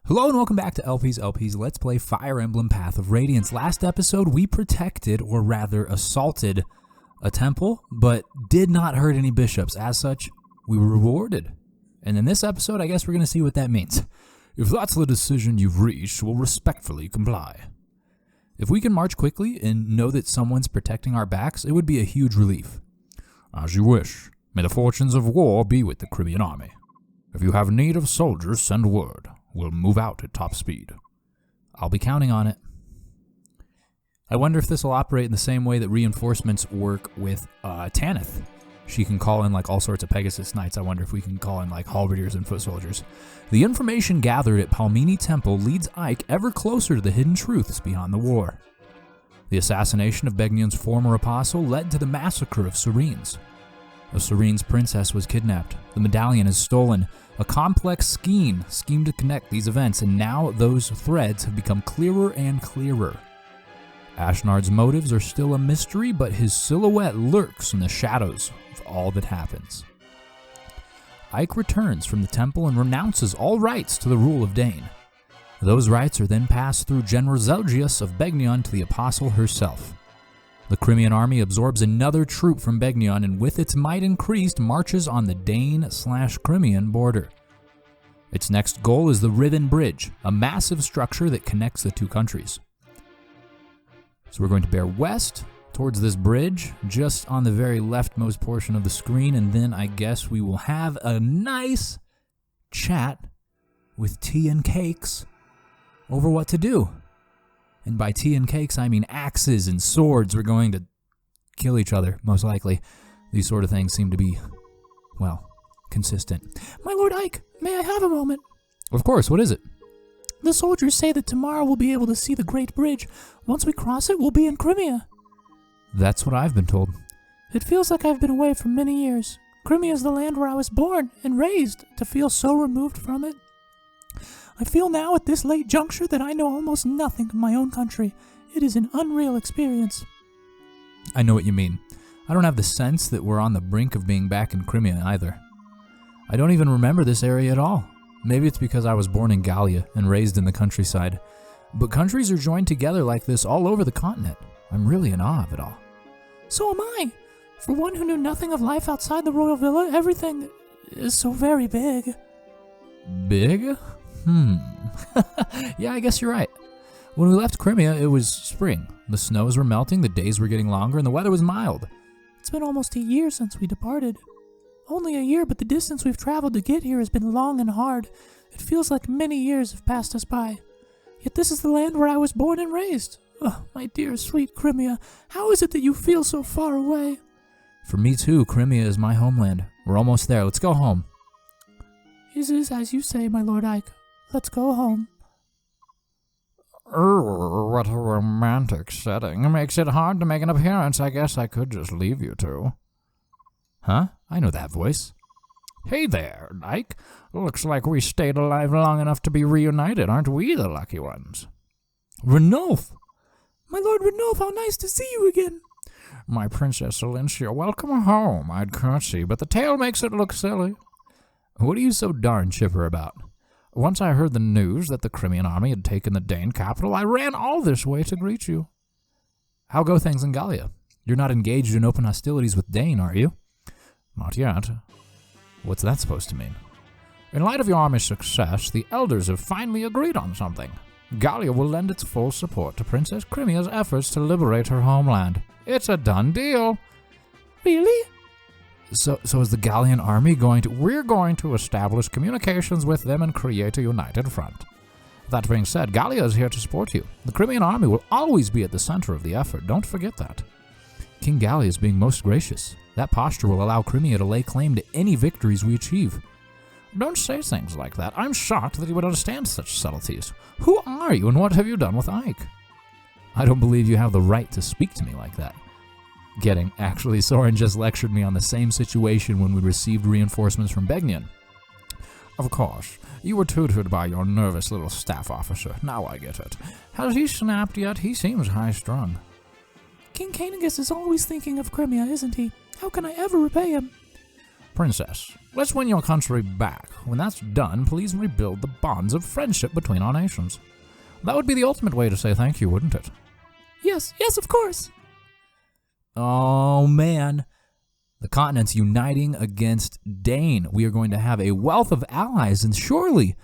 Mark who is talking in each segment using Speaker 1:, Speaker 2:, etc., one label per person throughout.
Speaker 1: Hello and welcome back to LP's Let's Play Fire Emblem Path of Radiance. Last episode, we protected, or rather assaulted, a temple, but did not hurt any bishops. As such, we were rewarded. And in this episode, I guess we're going to see what that means. If that's the decision you've reached, we'll respectfully comply. If we can march quickly and know that someone's protecting our backs, it would be a huge relief. As you wish. May the fortunes of war be with the Crimean army. If you have need of soldiers, send word. We'll move out at top speed. I'll be counting on it. I wonder if this will operate in the same way that reinforcements work with Tanith. She can call in like all sorts of Pegasus Knights. I wonder if we can call in like halberdiers and foot soldiers. The information gathered at Palmini Temple leads Ike ever closer to the hidden truths beyond the war. The assassination of Begnion's former apostle led to the massacre of Soren's. A Soren's princess was kidnapped. The medallion is stolen. A complex scheme to connect these events, and now those threads have become clearer and clearer. Ashnard's motives are still a mystery, but his silhouette lurks in the shadows of all that happens. Ike returns from the temple and renounces all rights to the rule of Dane. Those rights are then passed through General Zelgius of Begnion to the apostle herself. The Crimean army absorbs another troop from Begnion and with its might increased marches on the Dane/Crimean border. Its next goal is the Riven Bridge, a massive structure that connects the two countries. So we're going to bear west towards this bridge, just on the very leftmost portion of the screen, and then I guess we will have a nice chat with tea and cakes over what to do. And by tea and cakes, I mean axes and swords. We're going to kill each other, most likely. These sort of things seem to be, well, consistent.
Speaker 2: My Lord Ike, may I have a moment?
Speaker 1: Of course, what is it?
Speaker 2: The soldiers say that tomorrow we'll be able to see the Great Bridge. Once we cross it, we'll be in Crimea.
Speaker 1: That's what I've been told.
Speaker 2: It feels like I've been away for many years. Crimea is the land where I was born and raised. To feel so removed from it, I feel now at this late juncture that I know almost nothing of my own country. It is an unreal experience.
Speaker 1: I know what you mean. I don't have the sense that we're on the brink of being back in Crimea either. I don't even remember this area at all. Maybe it's because I was born in Gallia and raised in the countryside. But countries are joined together like this all over the continent. I'm really in awe of it all.
Speaker 2: So am I. For one who knew nothing of life outside the royal villa, everything is so very big.
Speaker 1: Big? Yeah, I guess you're right. When we left Crimea, it was spring. The snows were melting, the days were getting longer, and the weather was mild.
Speaker 2: It's been almost a year since we departed. Only a year, but the distance we've traveled to get here has been long and hard. It feels like many years have passed us by. Yet this is the land where I was born and raised. Oh, my dear, sweet Crimea, how is it that you feel so far away?
Speaker 1: For me too, Crimea is my homeland. We're almost there. Let's go home.
Speaker 2: It is as you say, my Lord Ike. Let's go home.
Speaker 3: What a romantic setting. It makes it hard to make an appearance. I guess I could just leave you two.
Speaker 1: Huh? I know that voice.
Speaker 3: Hey there, Ike. Looks like we stayed alive long enough to be reunited. Aren't we the lucky ones?
Speaker 1: Renulf!
Speaker 2: My Lord Renulf, how nice to see you again.
Speaker 3: My Princess Alicia, welcome home. I'd curtsy, but the tale makes it look silly.
Speaker 1: What are you so darn chipper about?
Speaker 3: Once I heard the news that the Crimean army had taken the Dane capital, I ran all this way to greet you.
Speaker 1: How go things in Gallia? You're not engaged in open hostilities with Dane, are you?
Speaker 3: Not yet.
Speaker 1: What's that supposed to mean?
Speaker 3: In light of your army's success, the elders have finally agreed on something. Gallia will lend its full support to Princess Crimea's efforts to liberate her homeland. It's a done deal.
Speaker 2: Really?
Speaker 1: So is the Gallian army going to...
Speaker 3: We're going to establish communications with them and create a united front. That being said, Gallia is here to support you. The Crimean army will always be at the center of the effort. Don't forget that.
Speaker 1: King Gallia is being most gracious. That posture will allow Crimea to lay claim to any victories we achieve.
Speaker 3: Don't say things like that. I'm shocked that you would understand such subtleties. Who are you and what have you done with Ike?
Speaker 1: I don't believe you have the right to speak to me like that. Actually, Soren just lectured me on the same situation when we received reinforcements from Begnion.
Speaker 3: Of course. You were tutored by your nervous little staff officer. Now I get it. Has he snapped yet? He seems high-strung.
Speaker 2: King Caningus is always thinking of Crimea, isn't he? How can I ever repay him?
Speaker 3: Princess, let's win your country back. When that's done, please rebuild the bonds of friendship between our nations. That would be the ultimate way to say thank you, wouldn't it?
Speaker 2: Yes, of course.
Speaker 1: Oh, man. The continent's uniting against Dane. We are going to have a wealth of allies, and surely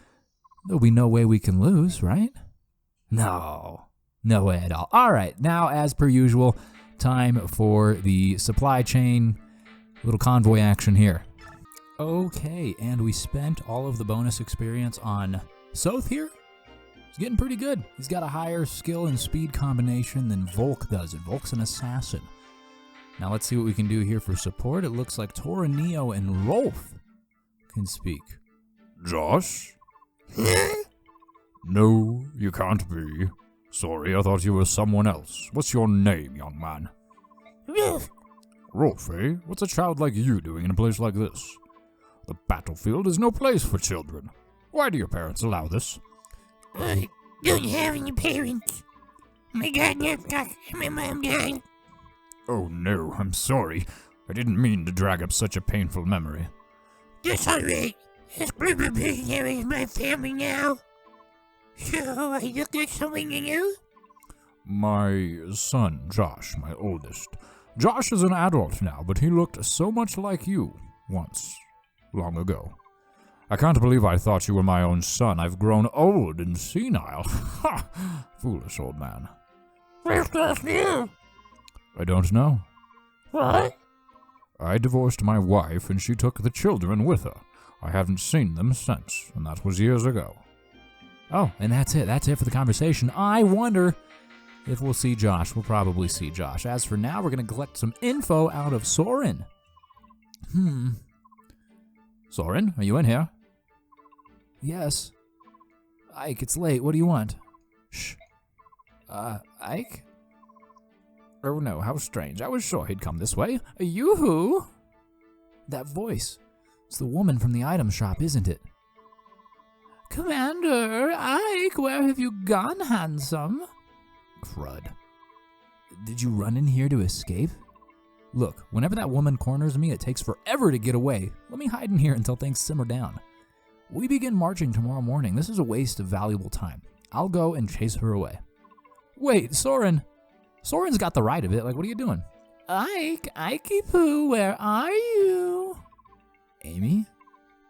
Speaker 1: there'll be no way we can lose, right? No way at all. All right, now, as per usual, time for the supply chain little convoy action here. Okay, and we spent all of the bonus experience on Soth here. He's getting pretty good. He's got a higher skill and speed combination than Volk does, and Volk's an assassin. Now let's see what we can do here for support. It looks like Toraneo and Rolf can speak.
Speaker 3: Josh? No, you can't be. Sorry, I thought you were someone else. What's your name, young man?
Speaker 2: Rolf.
Speaker 3: Rolf, eh? What's a child like you doing in a place like this? The battlefield is no place for children. Why do your parents allow this?
Speaker 2: I don't have any parents. My dad never died, and my mom died.
Speaker 3: Oh no, I'm sorry. I didn't mean to drag up such a painful memory.
Speaker 2: That's alright. It's Blueberry is my family now. So I look like someone you knew?
Speaker 3: My son, Josh, my oldest. Josh is an adult now, but he looked so much like you once, long ago. I can't believe I thought you were my own son. I've grown old and senile. Ha! Foolish old man.
Speaker 2: Where's Josh now?
Speaker 3: I don't know.
Speaker 2: What?
Speaker 3: I divorced my wife and she took the children with her. I haven't seen them since, and that was years ago.
Speaker 1: Oh, and that's it. That's it for the conversation. I wonder if we'll see Josh. We'll probably see Josh. As for now, we're going to collect some info out of Soren.
Speaker 3: Soren, are you in here?
Speaker 1: Yes. Ike, it's late. What do you want? Shh. Ike?
Speaker 3: Oh no, how strange. I was sure he'd come this way. Yoo-hoo!
Speaker 1: That voice. It's the woman from the item shop, isn't it?
Speaker 2: Commander, Ike, where have you gone, handsome?
Speaker 1: Crud. Did you run in here to escape? Look, whenever that woman corners me, it takes forever to get away. Let me hide in here until things simmer down. We begin marching tomorrow morning. This is a waste of valuable time. I'll go and chase her away. Wait, Soren. Soren's got the right of it. Like, what are you doing?
Speaker 2: Ike, Ikey Poo, where are you?
Speaker 1: Amy?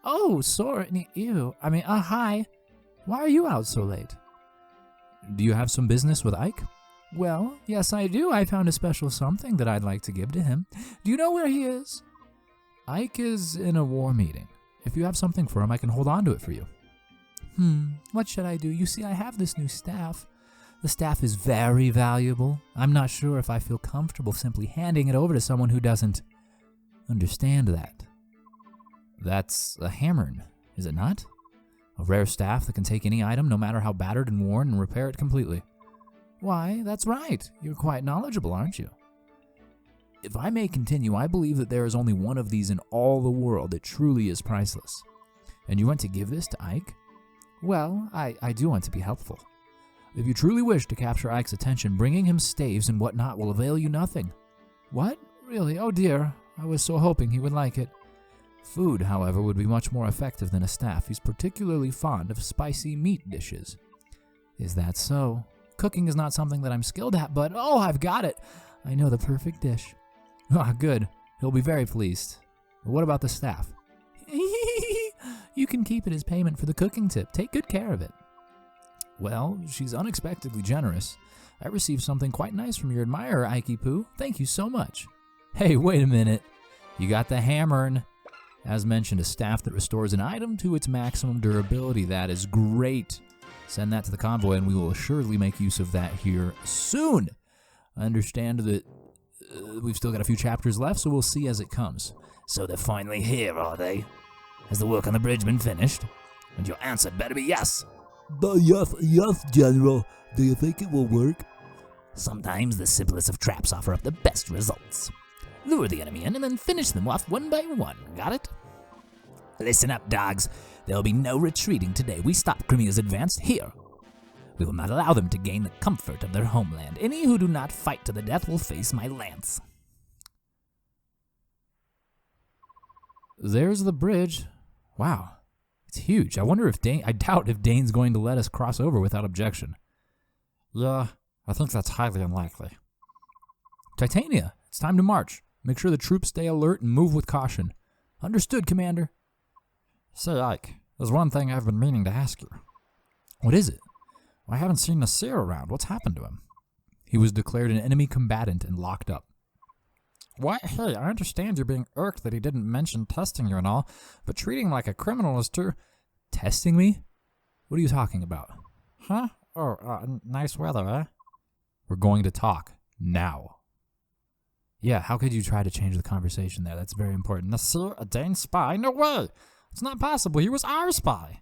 Speaker 2: Oh, Soren, you. Hi. Why are you out so late?
Speaker 1: Do you have some business with Ike?
Speaker 2: Well, yes, I do. I found a special something that I'd like to give to him. Do you know where he is?
Speaker 1: Ike is in a war meeting. If you have something for him, I can hold on to it for you.
Speaker 2: What should I do? You see, I have this new staff.
Speaker 1: The staff is very valuable. I'm not sure if I feel comfortable simply handing it over to someone who doesn't understand that. That's a hammern, is it not? A rare staff that can take any item, no matter how battered and worn, and repair it completely.
Speaker 2: Why, that's right. You're quite knowledgeable, aren't you?
Speaker 1: If I may continue, I believe that there is only one of these in all the world. It truly is priceless. And you want to give this to Ike?
Speaker 2: Well, I do want to be helpful.
Speaker 1: If you truly wish to capture Ike's attention, bringing him staves and whatnot will avail you nothing.
Speaker 2: What? Really? Oh dear. I was so hoping he would like it.
Speaker 1: Food, however, would be much more effective than a staff. He's particularly fond of spicy meat dishes.
Speaker 2: Is that so? Cooking is not something that I'm skilled at, but oh, I've got it. I know the perfect dish.
Speaker 1: Ah, good. He'll be very pleased. What about the staff?
Speaker 2: You can keep it as payment for the cooking tip. Take good care of it.
Speaker 1: Well, she's unexpectedly generous. I received something quite nice from your admirer, Ikey Poo. Thank you so much. Hey, wait a minute. You got the hammern. As mentioned, a staff that restores an item to its maximum durability. That is great. Send that to the convoy, and we will assuredly make use of that here soon. I understand that we've still got a few chapters left, so we'll see as it comes.
Speaker 4: So they're finally here, are they? Has the work on the bridge been finished? And your answer better be yes.
Speaker 5: Yes, General. Do you think it will work?
Speaker 4: Sometimes the simplest of traps offer up the best results. Lure the enemy in and then finish them off one by one. Got it? Listen up, dogs. There will be no retreating today. We stop Crimea's advance here. We will not allow them to gain the comfort of their homeland. Any who do not fight to the death will face my lance.
Speaker 1: there's the bridge. Wow, it's huge. I wonder if I doubt if Dane's going to let us cross over without objection.
Speaker 3: Yeah, I think that's highly unlikely.
Speaker 1: Titania, it's time to march. Make sure the troops stay alert and move with caution. Understood, Commander.
Speaker 3: Say, Ike, there's one thing I've been meaning to ask you.
Speaker 1: What is it?
Speaker 3: I haven't seen Nasir around. What's happened to him?
Speaker 1: He was declared an enemy combatant and locked up.
Speaker 3: Why, hey, I understand you're being irked that he didn't mention testing you and all, but treating him like a criminal is too...
Speaker 1: Testing me? What are you talking about?
Speaker 3: Huh? Oh, nice weather, eh?
Speaker 1: We're going to talk now. Yeah, how could you try to change the conversation there? That's very important.
Speaker 3: Nasir, a Dane spy? No way! It's not possible. He was our spy.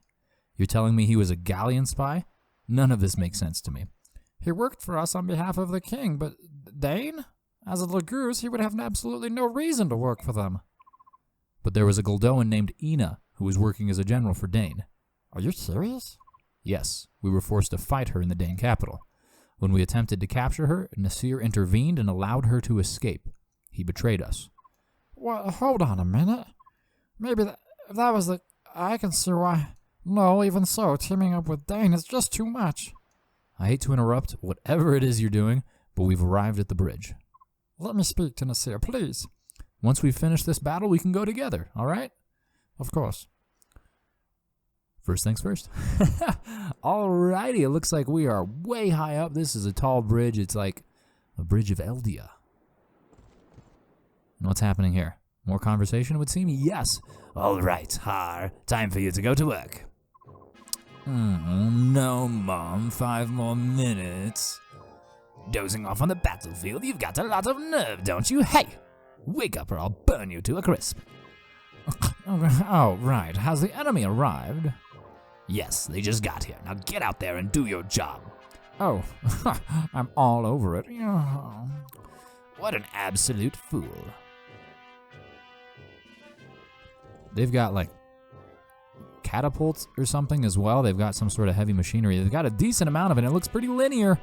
Speaker 1: You're telling me he was a Gallian spy? None of this makes sense to me.
Speaker 3: He worked for us on behalf of the king, but Dane? As a Lagoose, he would have absolutely no reason to work for them.
Speaker 1: But there was a Goldoan named Ina who was working as a general for Dane.
Speaker 3: Are you serious?
Speaker 1: Yes, we were forced to fight her in the Dane capital. When we attempted to capture her, Nasir intervened and allowed her to escape. He betrayed us.
Speaker 3: Well, hold on a minute. Maybe that was the... I can see why... No, even so, teaming up with Dane is just too much.
Speaker 1: I hate to interrupt whatever it is you're doing, but we've arrived at the bridge.
Speaker 3: Let me speak to Nasir, please.
Speaker 1: Once we finish this battle, we can go together, all right?
Speaker 3: Of course.
Speaker 1: First things first. Alrighty, it looks like we are way high up. This is a tall bridge. It's like a bridge of Eldia. And what's happening here? More conversation, it would seem? Yes.
Speaker 4: All right, Har, time for you to go to work.
Speaker 1: No, Mom. 5 more minutes.
Speaker 4: Dozing off on the battlefield, you've got a lot of nerve, don't you? Hey, wake up or I'll burn you to a crisp.
Speaker 1: Oh, right. Has the enemy arrived?
Speaker 4: Yes, they just got here. Now get out there and do your job.
Speaker 3: Oh, I'm all over it.
Speaker 4: What an absolute fool.
Speaker 1: They've got, like, catapults or something as well. They've got some sort of heavy machinery. They've got a decent amount of it, and it looks pretty linear.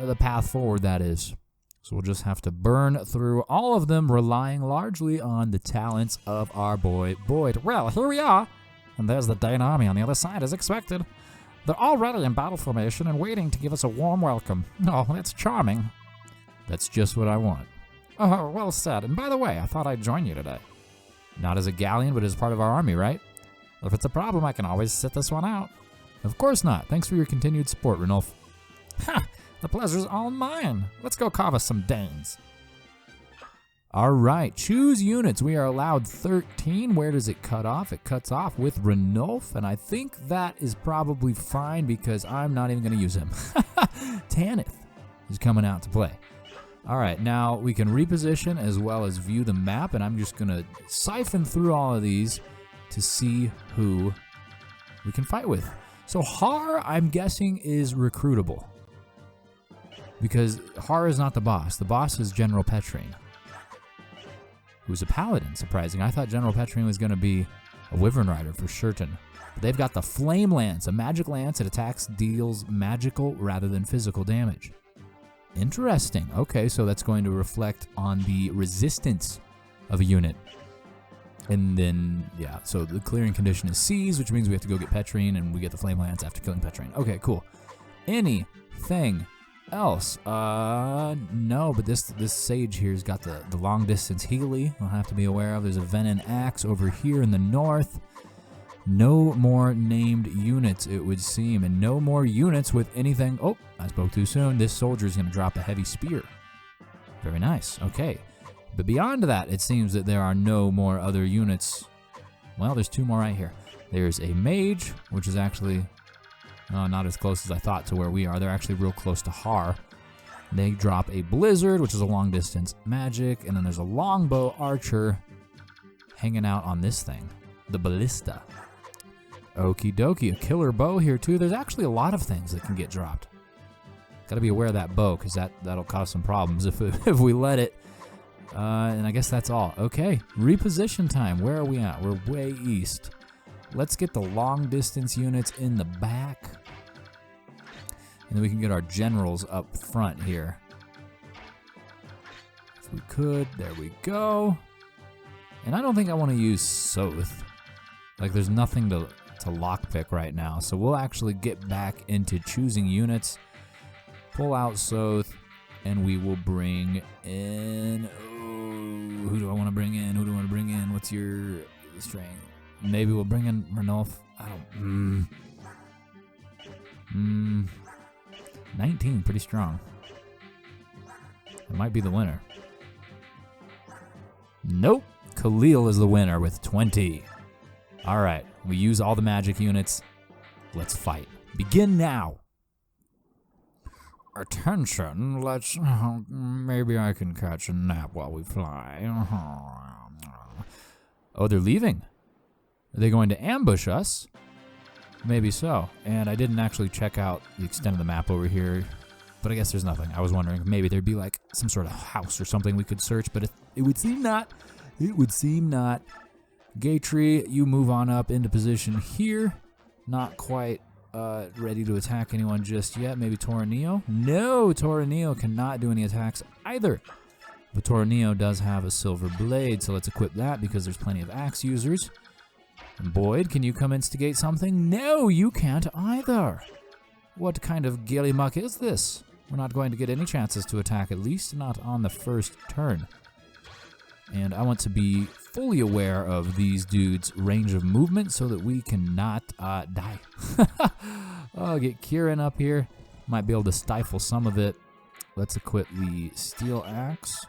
Speaker 1: The path forward, that is. So we'll just have to burn through all of them, relying largely on the talents of our boy Boyd.
Speaker 3: Well, here we are. And there's the Dane army on the other side, as expected. They're already in battle formation and waiting to give us a warm welcome. Oh, that's charming.
Speaker 1: That's just what I want.
Speaker 3: Oh, well said. And by the way, I thought I'd join you today.
Speaker 1: Not as a Gallian, but as part of our army, right?
Speaker 3: If it's a problem, I can always sit this one out.
Speaker 1: Of course not. Thanks for your continued support, Ranulf.
Speaker 3: Ha! The pleasure's all mine. Let's go carve us some Danes.
Speaker 1: All right, choose units. We are allowed 13. Where does it cut off? It cuts off with Ranulf, and I think that is probably fine because I'm not even going to use him. Tanith is coming out to play. All right, now we can reposition as well as view the map, and I'm just going to siphon through all of these to see who we can fight with. So Har, I'm guessing, is recruitable because Har is not the boss. The boss is General Petrine, who's a paladin, surprising. I thought General Petrine was going to be a Wyvern Rider for certain. But they've got the Flame Lance, a magic lance that attacks, deals magical rather than physical damage. Interesting. Okay, so that's going to reflect on the resistance of a unit. And then, yeah, so the clearing condition is C's, which means we have to go get Petrine, and we get the Flame Lance after killing Petrine. Okay, cool. Anything else? No, but this sage here's got the long distance Healy we'll have to be aware of. There's a Venom Axe over here in the north. No more named units, it would seem, and no more units with anything. Oh, I spoke too soon. This soldier is going to drop a heavy spear. Very nice. Okay. But beyond that, it seems that there are no more other units. Well, there's 2 more right here. There's a mage, which is actually not as close as I thought to where we are. They're actually real close to Har. They drop a blizzard, which is a long distance magic, and then there's a longbow archer hanging out on this thing, the ballista. Okie dokie, a killer bow here too. There's actually a lot of things that can get dropped. Gotta be aware of that bow, because that'll cause some problems if we let it. And I guess that's all. Okay, reposition time. Where are we at? We're way east. Let's get the long distance units in the back. And then we can get our generals up front here. If we could, there we go. And I don't think I want to use Soth. Like, there's nothing to lockpick right now. So we'll actually get back into choosing units. Pull out Soth, and we will bring in... Oh, who do I want to bring in? Who do I want to bring in? What's your strength? Maybe we'll bring in Ranulf. I don't... 19, pretty strong. It might be the winner. Nope. Khalil is the winner with 20. All right, we use all the magic units. Let's fight. Begin now.
Speaker 3: Attention, let's... maybe I can catch a nap while we fly.
Speaker 1: Oh, they're leaving. Are they going to ambush us? Maybe so. And I didn't actually check out the extent of the map over here, but I guess there's nothing. I was wondering if maybe there'd be like some sort of house or something we could search, but it would seem not. It would seem not. Gatry, you move on up into position here. Not quite ready to attack anyone just yet. Maybe Toraneo? No, Toraneo cannot do any attacks either. But Toraneo does have a silver blade, so let's equip that because there's plenty of axe users. And Boyd, can you come instigate something? No, you can't either. What kind of gillymuck is this? We're not going to get any chances to attack, at least not on the first turn. And I want to be fully aware of these dudes' range of movement so that we cannot die. Oh, get Kieran up here. Might be able to stifle some of it. Let's equip the steel axe.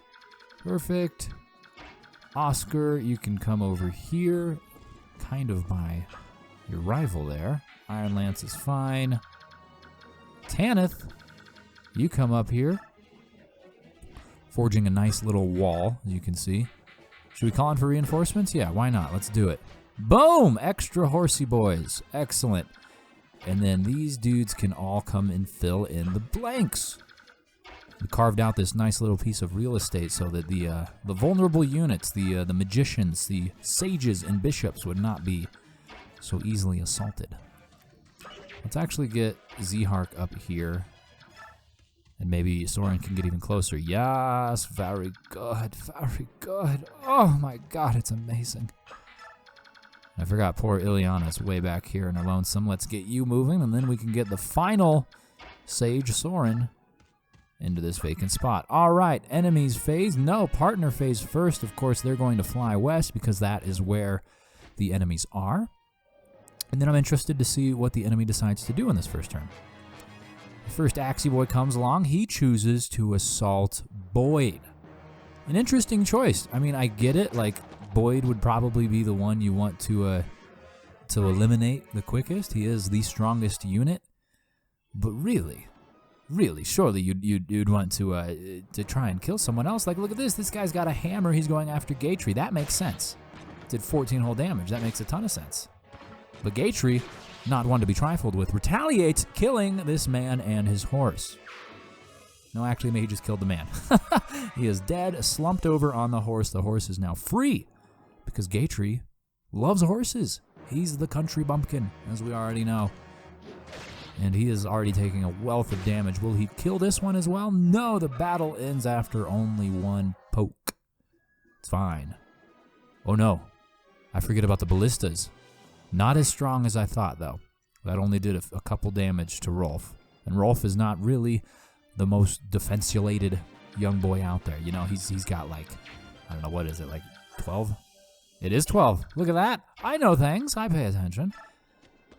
Speaker 1: Perfect. Oscar, you can come over here. Kind of by your rival there. Iron Lance is fine. Tanith, you come up here. Forging a nice little wall, as you can see. Should we call in for reinforcements? Yeah, why not? Let's do it. Boom! Extra horsey boys. Excellent. And then these dudes can all come and fill in the blanks. We carved out this nice little piece of real estate so that the vulnerable units, the magicians, the sages, and bishops would not be so easily assaulted. Let's actually get Zhark up here. And maybe Soren can get even closer. Yes, very good, very good. Oh my god, it's amazing. I forgot poor Ileana's way back here in her lonesome. Let's get you moving, and then we can get the final Sage Soren into this vacant spot. All right, enemies phase. No, partner phase first. Of course, they're going to fly west because that is where the enemies are. And then I'm interested to see what the enemy decides to do in this first turn. The first Axie Boy comes along. He chooses to assault Boyd. An interesting choice. I mean, I get it. Like, Boyd would probably be the one you want to eliminate the quickest. He is the strongest unit. But really, surely you'd want to try and kill someone else. Like, look at this. This guy's got a hammer. He's going after Gatry. That makes sense. Did 14 whole damage. That makes a ton of sense. But Gatry, not one to be trifled with, retaliates, killing this man and his horse. No, actually, he just killed the man. He is dead, slumped over on the horse. The horse is now free because Gatry loves horses. He's the country bumpkin, as we already know. And he is already taking a wealth of damage. Will he kill this one as well? No, the battle ends after only one poke. It's fine. Oh no, I forget about the ballistas. Not as strong as I thought, though. That only did a couple damage to Rolf. And Rolf is not really the most defensulated young boy out there. You know, he's got like, I don't know, what is it, like 12? It is 12. Look at that. I know things. I pay attention.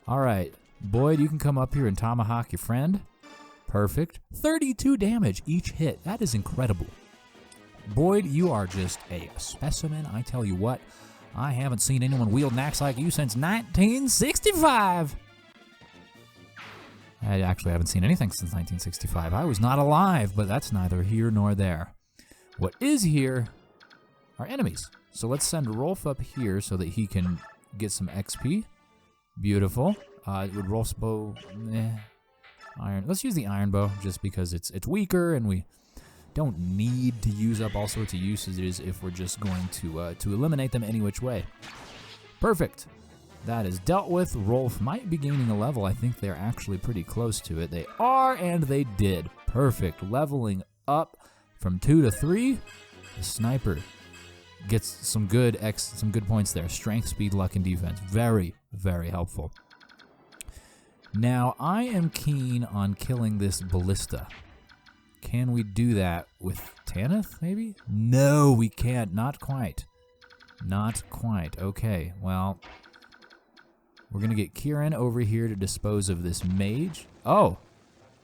Speaker 1: All right. Boyd, you can come up here and tomahawk your friend. Perfect. 32 damage each hit. That is incredible. Boyd, you are just a specimen. I tell you what. I haven't seen anyone wield an axe like you since 1965. I actually haven't seen anything since 1965. I was not alive, but that's neither here nor there. What is here are enemies. So let's send Rolf up here so that he can get some XP. Beautiful. Would Rolf's bow... Iron. Let's use the iron bow just because it's weaker and we don't need to use up all sorts of usages if we're just going to eliminate them any which way. Perfect. That is dealt with. Rolf might be gaining a level. I think they're actually pretty close to it. They are, and they did. Perfect. Leveling up from 2 to 3. The sniper gets some good points there. Strength, speed, luck, and defense. Very, very helpful. Now, I am keen on killing this ballista. Can we do that with Tanith, maybe? No, we can't. Not quite. Not quite. Okay, well, we're going to get Kieran over here to dispose of this mage. Oh,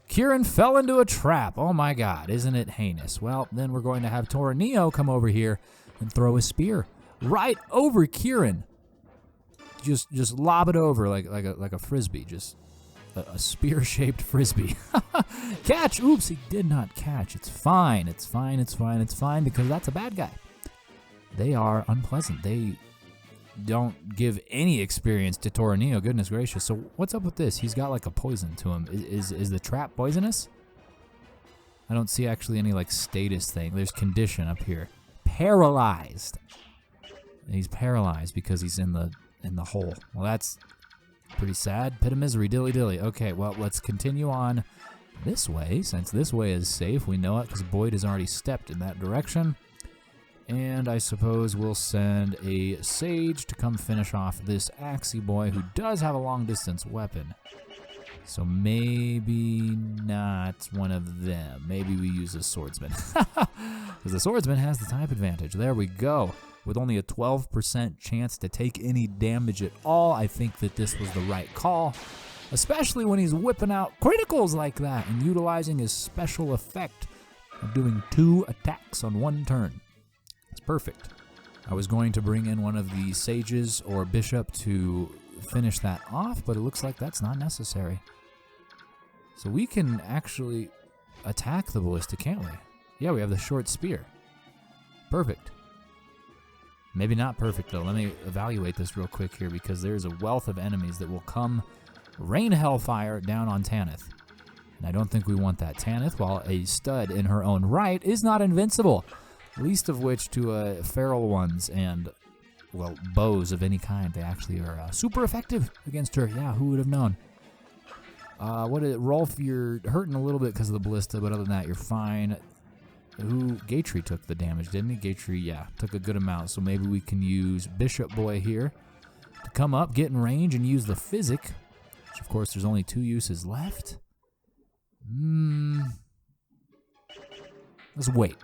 Speaker 1: Kieran fell into a trap. Oh my god, isn't it heinous? Well, then we're going to have Torneo come over here and throw a spear right over Kieran. Just lob it over like a frisbee. Just a spear-shaped frisbee. Catch! Oops, he did not catch. It's fine. It's fine. It's fine. It's fine because that's a bad guy. They are unpleasant. They don't give any experience to Torneo. Goodness gracious. So what's up with this? He's got like a poison to him. Is the trap poisonous? I don't see actually any like status thing. There's condition up here. Paralyzed. He's paralyzed because he's in the hole. Well, that's pretty sad. Pit of misery, dilly dilly. Okay, well, let's continue on this way. Since this way is safe, we know it because Boyd has already stepped in that direction. And I suppose we'll send a sage to come finish off this Axie boy who does have a long distance weapon. So maybe not one of them. Maybe we use a swordsman. Because the swordsman has the type advantage. There we go. With only a 12% chance to take any damage at all, I think that this was the right call. Especially when he's whipping out criticals like that and utilizing his special effect of doing 2 attacks on 1 turn. It's perfect. I was going to bring in one of the sages or bishop to finish that off, but it looks like that's not necessary. So we can actually attack the ballista, can't we? Yeah, we have the short spear. Perfect. Maybe not perfect, though. Let me evaluate this real quick here because there's a wealth of enemies that will come rain hellfire down on Tanith. And I don't think we want that. Tanith, while a stud in her own right, is not invincible. Least of which to feral ones and, well, bows of any kind. They actually are super effective against her. Yeah, who would have known? Rolf, you're hurting a little bit because of the ballista, but other than that, you're fine. Gatry took the damage, didn't he? Gatry, yeah, took a good amount. So maybe we can use Bishop Boy here to come up, get in range, and use the Physic. Which, of course, there's only 2 uses left. Let's wait.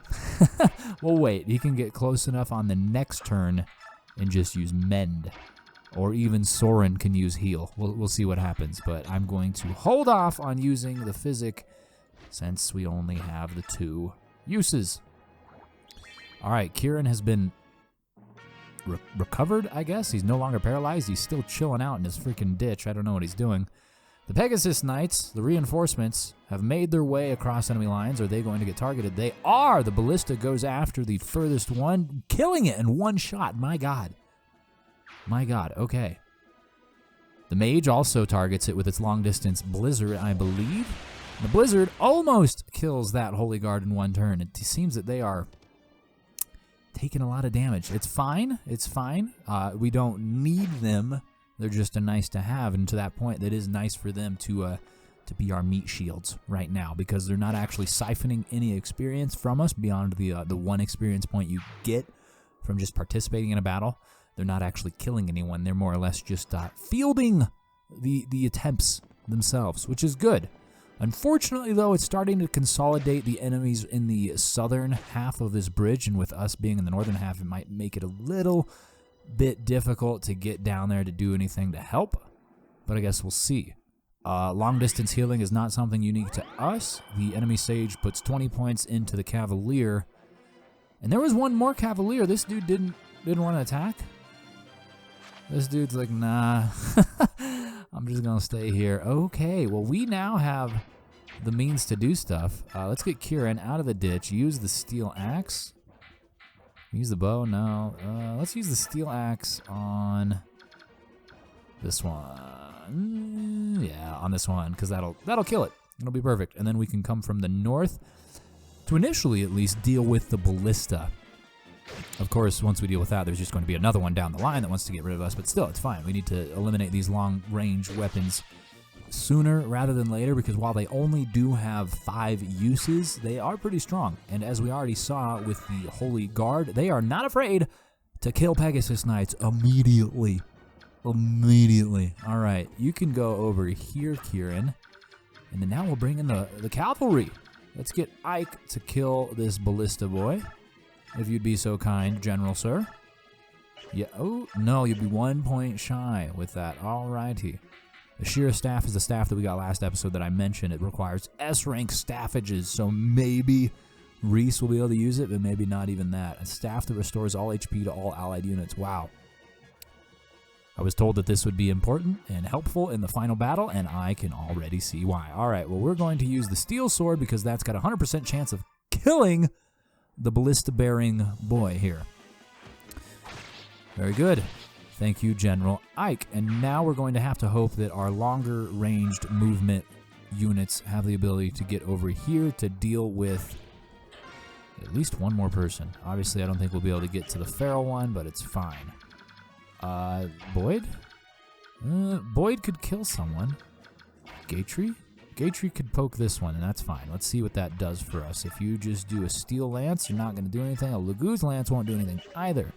Speaker 1: We'll wait. He can get close enough on the next turn and just use Mend. Or even Soren can use Heal. We'll see what happens. But I'm going to hold off on using the Physic since we only have the 2 uses. All right, Kieran has been recovered, I guess. He's no longer paralyzed. He's still chilling out in his freaking ditch. I don't know what he's doing. The Pegasus Knights, the reinforcements, have made their way across enemy lines. Are they going to get targeted? They are. The ballista goes after the furthest one, killing it in 1 shot. My God. My God. Okay. The mage also targets it with its long-distance blizzard, I believe. The blizzard almost kills that Holy Guard in 1 turn. It seems that they are taking a lot of damage. It's fine. It's fine. We don't need them. They're just a nice to have, and to that point, it is nice for them to be our meat shields right now because they're not actually siphoning any experience from us beyond the 1 experience point you get from just participating in a battle. They're not actually killing anyone. They're more or less just fielding the attempts themselves, which is good. Unfortunately, though, it's starting to consolidate the enemies in the southern half of this bridge, and with us being in the northern half, it might make it a little bit difficult to get down there to do anything to help, but I guess we'll see. Long-distance healing is not something unique to us. The enemy sage puts 20 points into the Cavalier, and there was 1 more Cavalier. This dude didn't want to attack. This dude's like, nah, I'm just going to stay here. Okay, well, we now have the means to do stuff. Let's get Kieran out of the ditch, use the steel axe. Use the bow? No. Let's use the steel axe on this one. Yeah, on this one, because that'll kill it. It'll be perfect. And then we can come from the north to initially, at least, deal with the ballista. Of course, once we deal with that, there's just going to be another one down the line that wants to get rid of us, but still, it's fine. We need to eliminate these long-range weapons sooner rather than later, because while they only do have 5 uses, they are pretty strong. And as we already saw with the Holy Guard, they are not afraid to kill Pegasus Knights immediately. Immediately. All right, you can go over here, Kieran. And then now we'll bring in the cavalry. Let's get Ike to kill this ballista boy. If you'd be so kind, General Sir. Yeah, oh, no, you'd be 1 point shy with that. All righty. The Sheer Staff is the staff that we got last episode that I mentioned. It requires S-rank staffages, so maybe Reese will be able to use it, but maybe not even that. A staff that restores all HP to all allied units. Wow. I was told that this would be important and helpful in the final battle, and I can already see why. All right, well, we're going to use the Steel Sword because that's got a 100% chance of killing the ballista-bearing boy here. Very good. Thank you, General Ike. And now we're going to have to hope that our longer-ranged movement units have the ability to get over here to deal with at least one more person. Obviously, I don't think we'll be able to get to the feral one, but it's fine. Boyd? Boyd could kill someone. Gatry? Gatry could poke this one, and that's fine. Let's see what that does for us. If you just do a Steel Lance, you're not going to do anything. A Laguz Lance won't do anything either.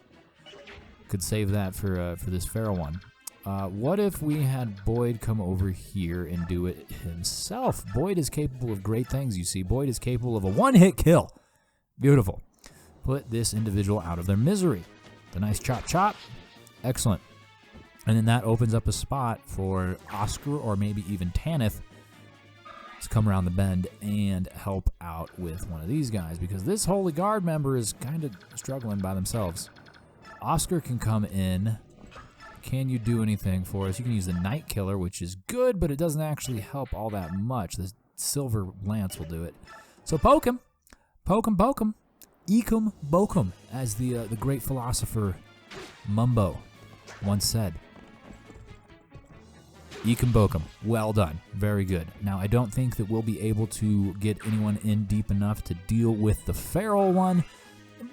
Speaker 1: Could save that for this feral one. What if we had Boyd come over here and do it himself? Boyd is capable of great things, you see. Boyd is capable of a one-hit kill. Beautiful. Put this individual out of their misery. The nice chop. Excellent. And then that opens up a spot for Oscar or maybe even Tanith to come around the bend and help out with one of these guys, because this Holy Guard member is kind of struggling by themselves. Oscar can come in. Can you do anything for us? You can use the Night Killer, which is good, but it doesn't actually help all that much. The Silver Lance will do it. So poke him. Poke him. Ekum bokum, as the great philosopher Mumbo once said. Ekum bokum. Well done. Very good. Now, I don't think that we'll be able to get anyone in deep enough to deal with the feral one,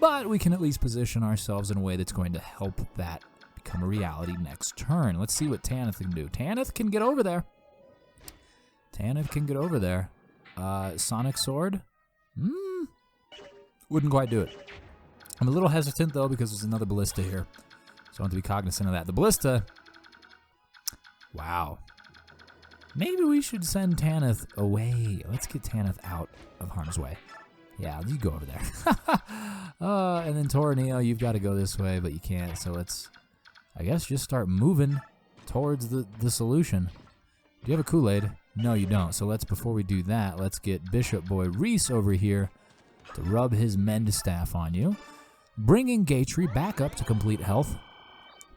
Speaker 1: but we can at least position ourselves in a way that's going to help that become a reality next turn. Let's see what Tanith can do. Tanith can get over there. Sonic Sword? Wouldn't quite do it. I'm a little hesitant, though, because there's another ballista here. So I want to be cognizant of that. The ballista... Wow. Maybe we should send Tanith away. Let's get Tanith out of harm's way. Yeah, you go over there. And then Torneo, you've got to go this way, but you can't. So let's, I guess, just start moving towards the solution. Do you have a Kool-Aid? No, you don't. So let's, before we do that, let's get Bishop Boy Reese over here to rub his Mend Staff on you. Bringing Gatry back up to complete health.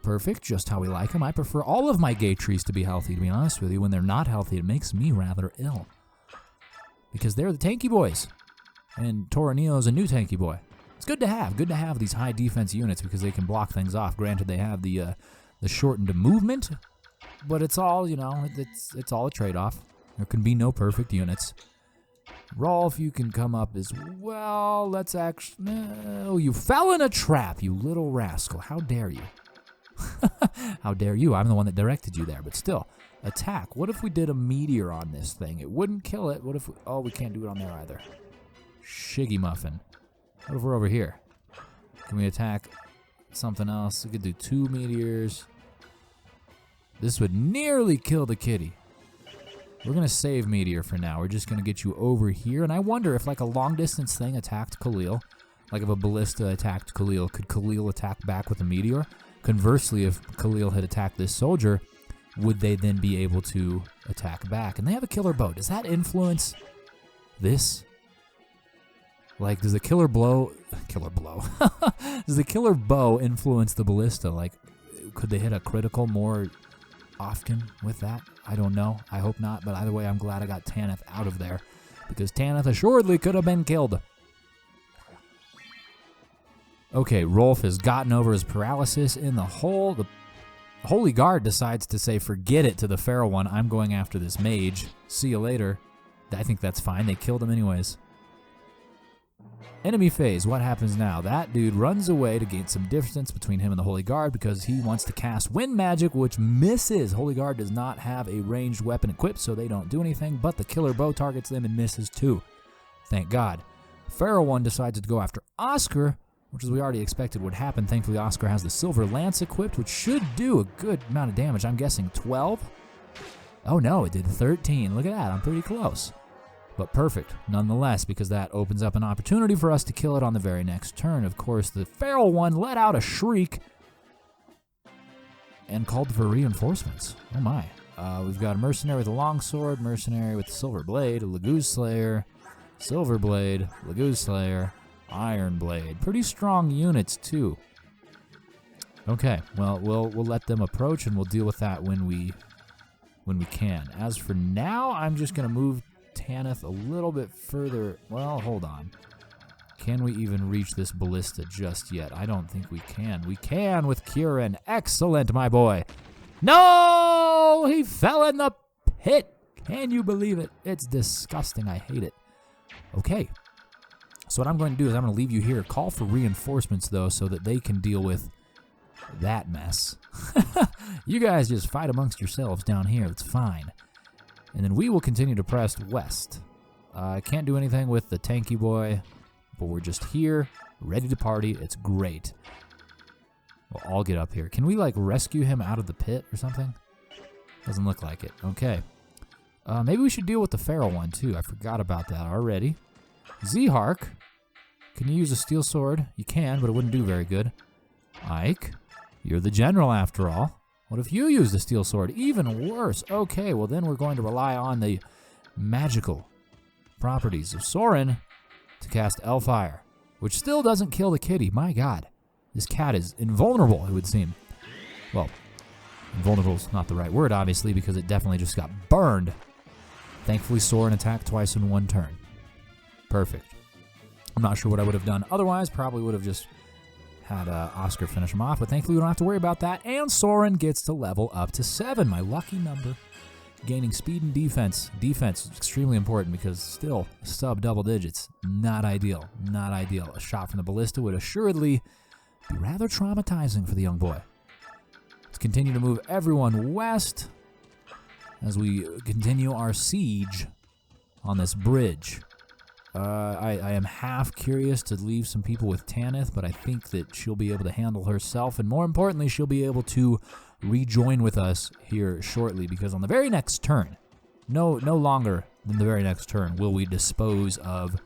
Speaker 1: Perfect, just how we like him. I prefer all of my Gatries to be healthy, to be honest with you. When they're not healthy, it makes me rather ill. Because they're the tanky boys. And Toraneo's a new tanky boy. It's good to have these high defense units because they can block things off. Granted, they have the shortened movement, but it's all, it's all a trade-off. There can be no perfect units. Rolf, you can come up as well. Let's actually... No, you fell in a trap, you little rascal. How dare you? How dare you? I'm the one that directed you there, but still. Attack. What if we did a meteor on this thing? It wouldn't kill it. What if... we can't do it on there either. Shiggy Muffin. What if we're over here? Can we attack something else? We could do 2 meteors. This would nearly kill the kitty. We're going to save meteor for now. We're just going to get you over here. And I wonder if like a long distance thing attacked Khalil. Like if a ballista attacked Khalil, could Khalil attack back with a meteor? Conversely, if Khalil had attacked this soldier, would they then be able to attack back? And they have a killer bow. Does that influence this? Like, does the killer blow... Does the killer bow influence the ballista? Like, could they hit a critical more often with that? I don't know. I hope not. But either way, I'm glad I got Tanith out of there. Because Tanith assuredly could have been killed. Okay, Rolf has gotten over his paralysis in the hole. The Holy Guard decides to say, forget it to the feral one. I'm going after this mage. See you later. I think that's fine. They killed him anyways. Enemy phase, what happens now? That dude runs away to gain some distance between him and the Holy Guard because he wants to cast Wind Magic, which misses. Holy Guard does not have a ranged weapon equipped, so they don't do anything, but the killer bow targets them and misses too. Thank God. Feral one decides to go after Oscar, which as we already expected would happen. Thankfully, Oscar has the Silver Lance equipped, which should do a good amount of damage. I'm guessing 12? Oh no, it did 13. Look at that, I'm pretty close. But perfect, nonetheless, because that opens up an opportunity for us to kill it on the very next turn. Of course, the feral one let out a shriek and called for reinforcements. Oh my. We've got a mercenary with a longsword, mercenary with a silver blade, a Laguz Slayer, silver blade, Laguz Slayer, iron blade. Pretty strong units too. Okay, well we'll let them approach and we'll deal with that when we can. As for now, I'm just gonna move Tanith a little bit further. Well, hold on. Can we even reach this ballista just yet? I don't think we can. We can with Kieran. Excellent, my boy. No! He fell in the pit. Can you believe it? It's disgusting. I hate it. Okay. So what I'm going to do is I'm going to leave you here. Call for reinforcements, though, so that they can deal with that mess. You guys just fight amongst yourselves down here. It's fine. And then we will continue to press west. I can't do anything with the tanky boy, but we're just here, ready to party. It's great. We'll all get up here. Can we, like, rescue him out of the pit or something? Doesn't look like it. Okay. Maybe we should deal with the feral one, too. I forgot about that already. Z-Hark. Can you use a steel sword? You can, but it wouldn't do very good. Ike, you're the general after all. What if you use the steel sword? Even worse. Okay, well then we're going to rely on the magical properties of Soren to cast Elfire, which still doesn't kill the kitty. My god. This cat is invulnerable, it would seem. Well, invulnerable is not the right word, obviously, because it definitely just got burned. Thankfully, Soren attacked twice in one turn. Perfect. I'm not sure what I would have done otherwise. Probably would have just had Oscar finish him off, but thankfully we don't have to worry about that. And Soren gets to level up to 7, my lucky number. Gaining speed and defense. Defense is extremely important because still sub double digits. Not ideal. Not ideal. A shot from the ballista would assuredly be rather traumatizing for the young boy. Let's continue to move everyone west as we continue our siege on this bridge. I am half curious to leave some people with Tanith, but I think that she'll be able to handle herself, and more importantly, she'll be able to rejoin with us here shortly, because on the very next turn, no longer than the very next turn, will we dispose of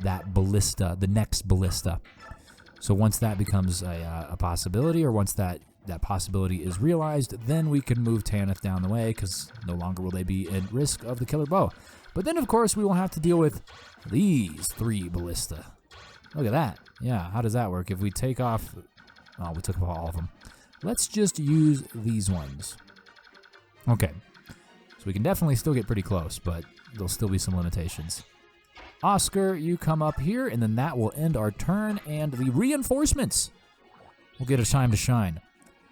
Speaker 1: that ballista, the next ballista. So once that becomes a possibility, or once that possibility is realized, then we can move Tanith down the way, because no longer will they be at risk of the killer bow. But then, of course, we will have to deal with these 3 ballista. Look at that. Yeah, how does that work? If we take off... Oh, we took off all of them. Let's just use these ones. Okay. So we can definitely still get pretty close, but there'll still be some limitations. Oscar, you come up here, and then that will end our turn, and the reinforcements will get a time to shine.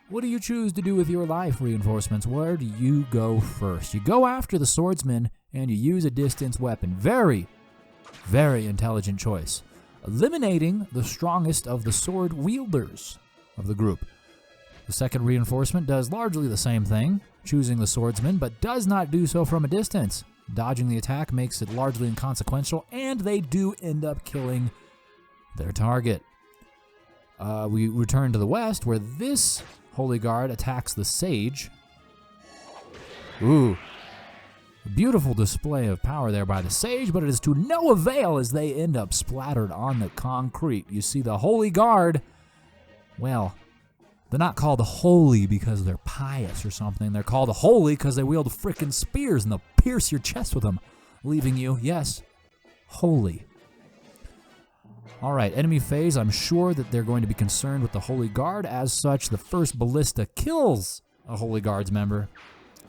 Speaker 1: What do you choose to do with your life, reinforcements? Where do you go first? You go after the swordsman, and you use a distance weapon. Very, very intelligent choice. Eliminating the strongest of the sword wielders of the group. The second reinforcement does largely the same thing, choosing the swordsman, but does not do so from a distance. Dodging the attack makes it largely inconsequential, and they do end up killing their target. We return to the west, where this Holy Guard attacks the Sage. Ooh. A beautiful display of power there by the Sage, but it is to no avail as they end up splattered on the concrete. You see the Holy Guard, well, they're not called holy because they're pious or something. They're called holy because they wield frickin' spears and they'll pierce your chest with them, leaving you, yes, holy. All right, enemy phase. I'm sure that they're going to be concerned with the Holy Guard. As such, the first ballista kills a Holy Guard's member.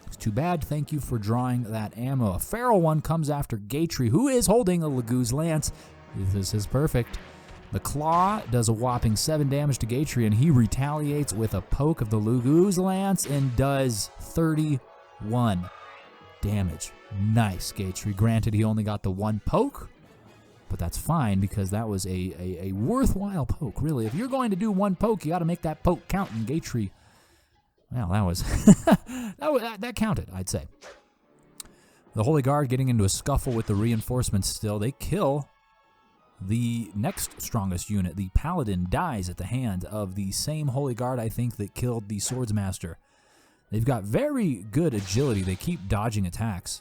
Speaker 1: It's too bad. Thank you for drawing that ammo. A feral one comes after Gatry, who is holding a Laguz Lance. This is perfect. The claw does a whopping 7 damage to Gatry, and he retaliates with a poke of the Laguz Lance and does 31 damage. Nice, Gatry. Granted, he only got the 1 poke, but that's fine because that was a worthwhile poke, really. If you're going to do 1 poke, you got to make that poke count, and Gatry, well, that was that counted, I'd say. The Holy Guard getting into a scuffle with the reinforcements still. They kill The next strongest unit, the Paladin, dies at the hand of the same Holy Guard, I think, that killed the Swordsmaster. They've got very good agility. They keep dodging attacks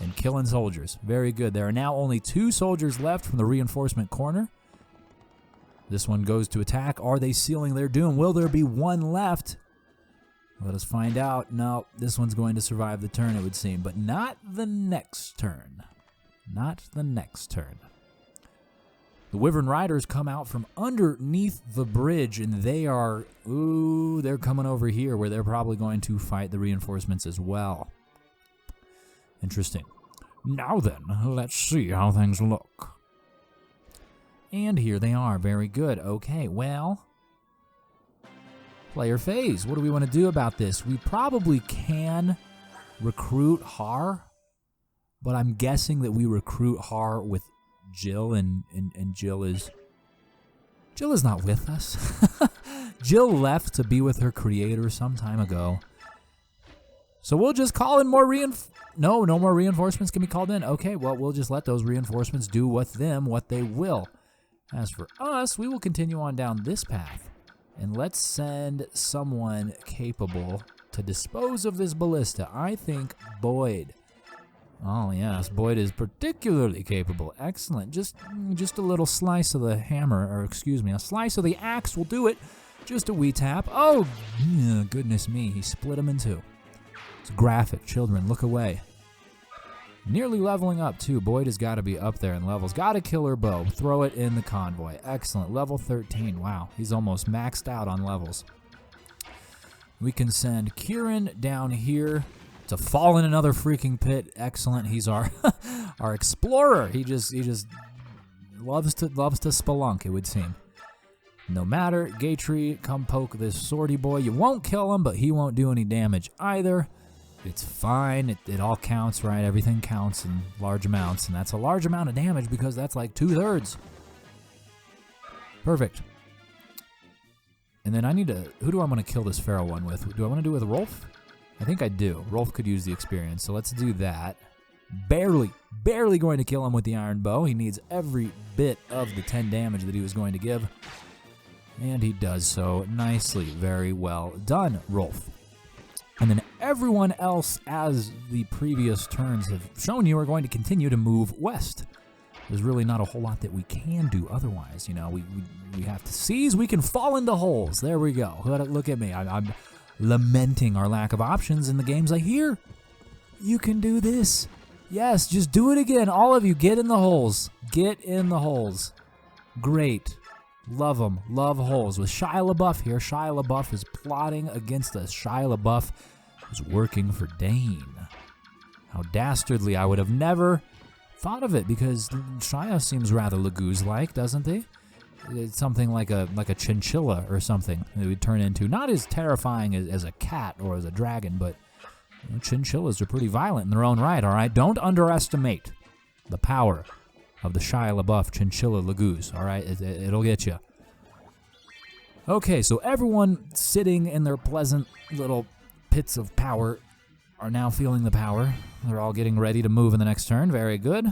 Speaker 1: and killing soldiers. Very good. There are now only 2 soldiers left from the reinforcement corner. This one goes to attack. Are they sealing their doom? Will there be one left? Let us find out. No, this one's going to survive the turn, it would seem, but not the next turn. Not the next turn. The Wyvern Riders come out from underneath the bridge, and they are, they're coming over here where they're probably going to fight the reinforcements as well. Interesting.
Speaker 3: Now then, let's see how things look.
Speaker 1: And here they are. Very good. Okay, well, player phase. What do we want to do about this? We probably can recruit Har, but I'm guessing that we recruit Har with Jill, and Jill is not with us. Jill left to be with her creator some time ago. So we'll just call in more no more reinforcements can be called in. Okay, well, we'll just let those reinforcements do with them what they will. As for us, we will continue on down this path, and let's send someone capable to dispose of this ballista. I think Boyd. Oh yes, Boyd is particularly capable. Excellent. Just a little slice of the hammer, or excuse me, a slice of the axe will do it. Just a wee tap. Oh, goodness me, he split him in 2. It's graphic. Children, look away. Nearly leveling up, too. Boyd has got to be up there in levels. Got a killer bow. Throw it in the convoy. Excellent. Level 13. Wow, he's almost maxed out on levels. We can send Kieran down here to fall in another freaking pit. Excellent. He's our our explorer. He just loves to spelunk, it would seem. No matter. Gatry, come poke this swordy boy. You won't kill him, but he won't do any damage either. It's fine. It all counts, right? Everything counts in large amounts, and that's a large amount of damage because that's like 2/3. Perfect. And then I need to... Who do I want to kill this feral one with? Do I want to do it with Rolf? I think I do. Rolf could use the experience, so let's do that. Barely going to kill him with the iron bow. He needs every bit of the 10 damage that he was going to give. And he does so nicely. Very well done, Rolf. And then everyone else, as the previous turns have shown you, are going to continue to move west. There's really not a whole lot that we can do otherwise. You know, we have to seize. We can fall into holes. There we go. Look at me. I'm lamenting our lack of options in the games. I hear you can do this. Yes, just do it again. All of you, get in the holes. Get in the holes. Great. Love them. Love holes. With Shia LaBeouf here. Shia LaBeouf is plotting against us. Shia LaBeouf is working for Dane. How dastardly. I would have never thought of it, because Shia seems rather Laguz-like, doesn't he? It's something like a chinchilla or something that would turn into. Not as terrifying as a cat or as a dragon, but you know, chinchillas are pretty violent in their own right, all right? Don't underestimate the power of the Shia LaBeouf chinchilla Laguz, all right? It'll get you. Okay, so everyone sitting in their pleasant little pits of power are now feeling the power. They're all getting ready to move in the next turn. Very good.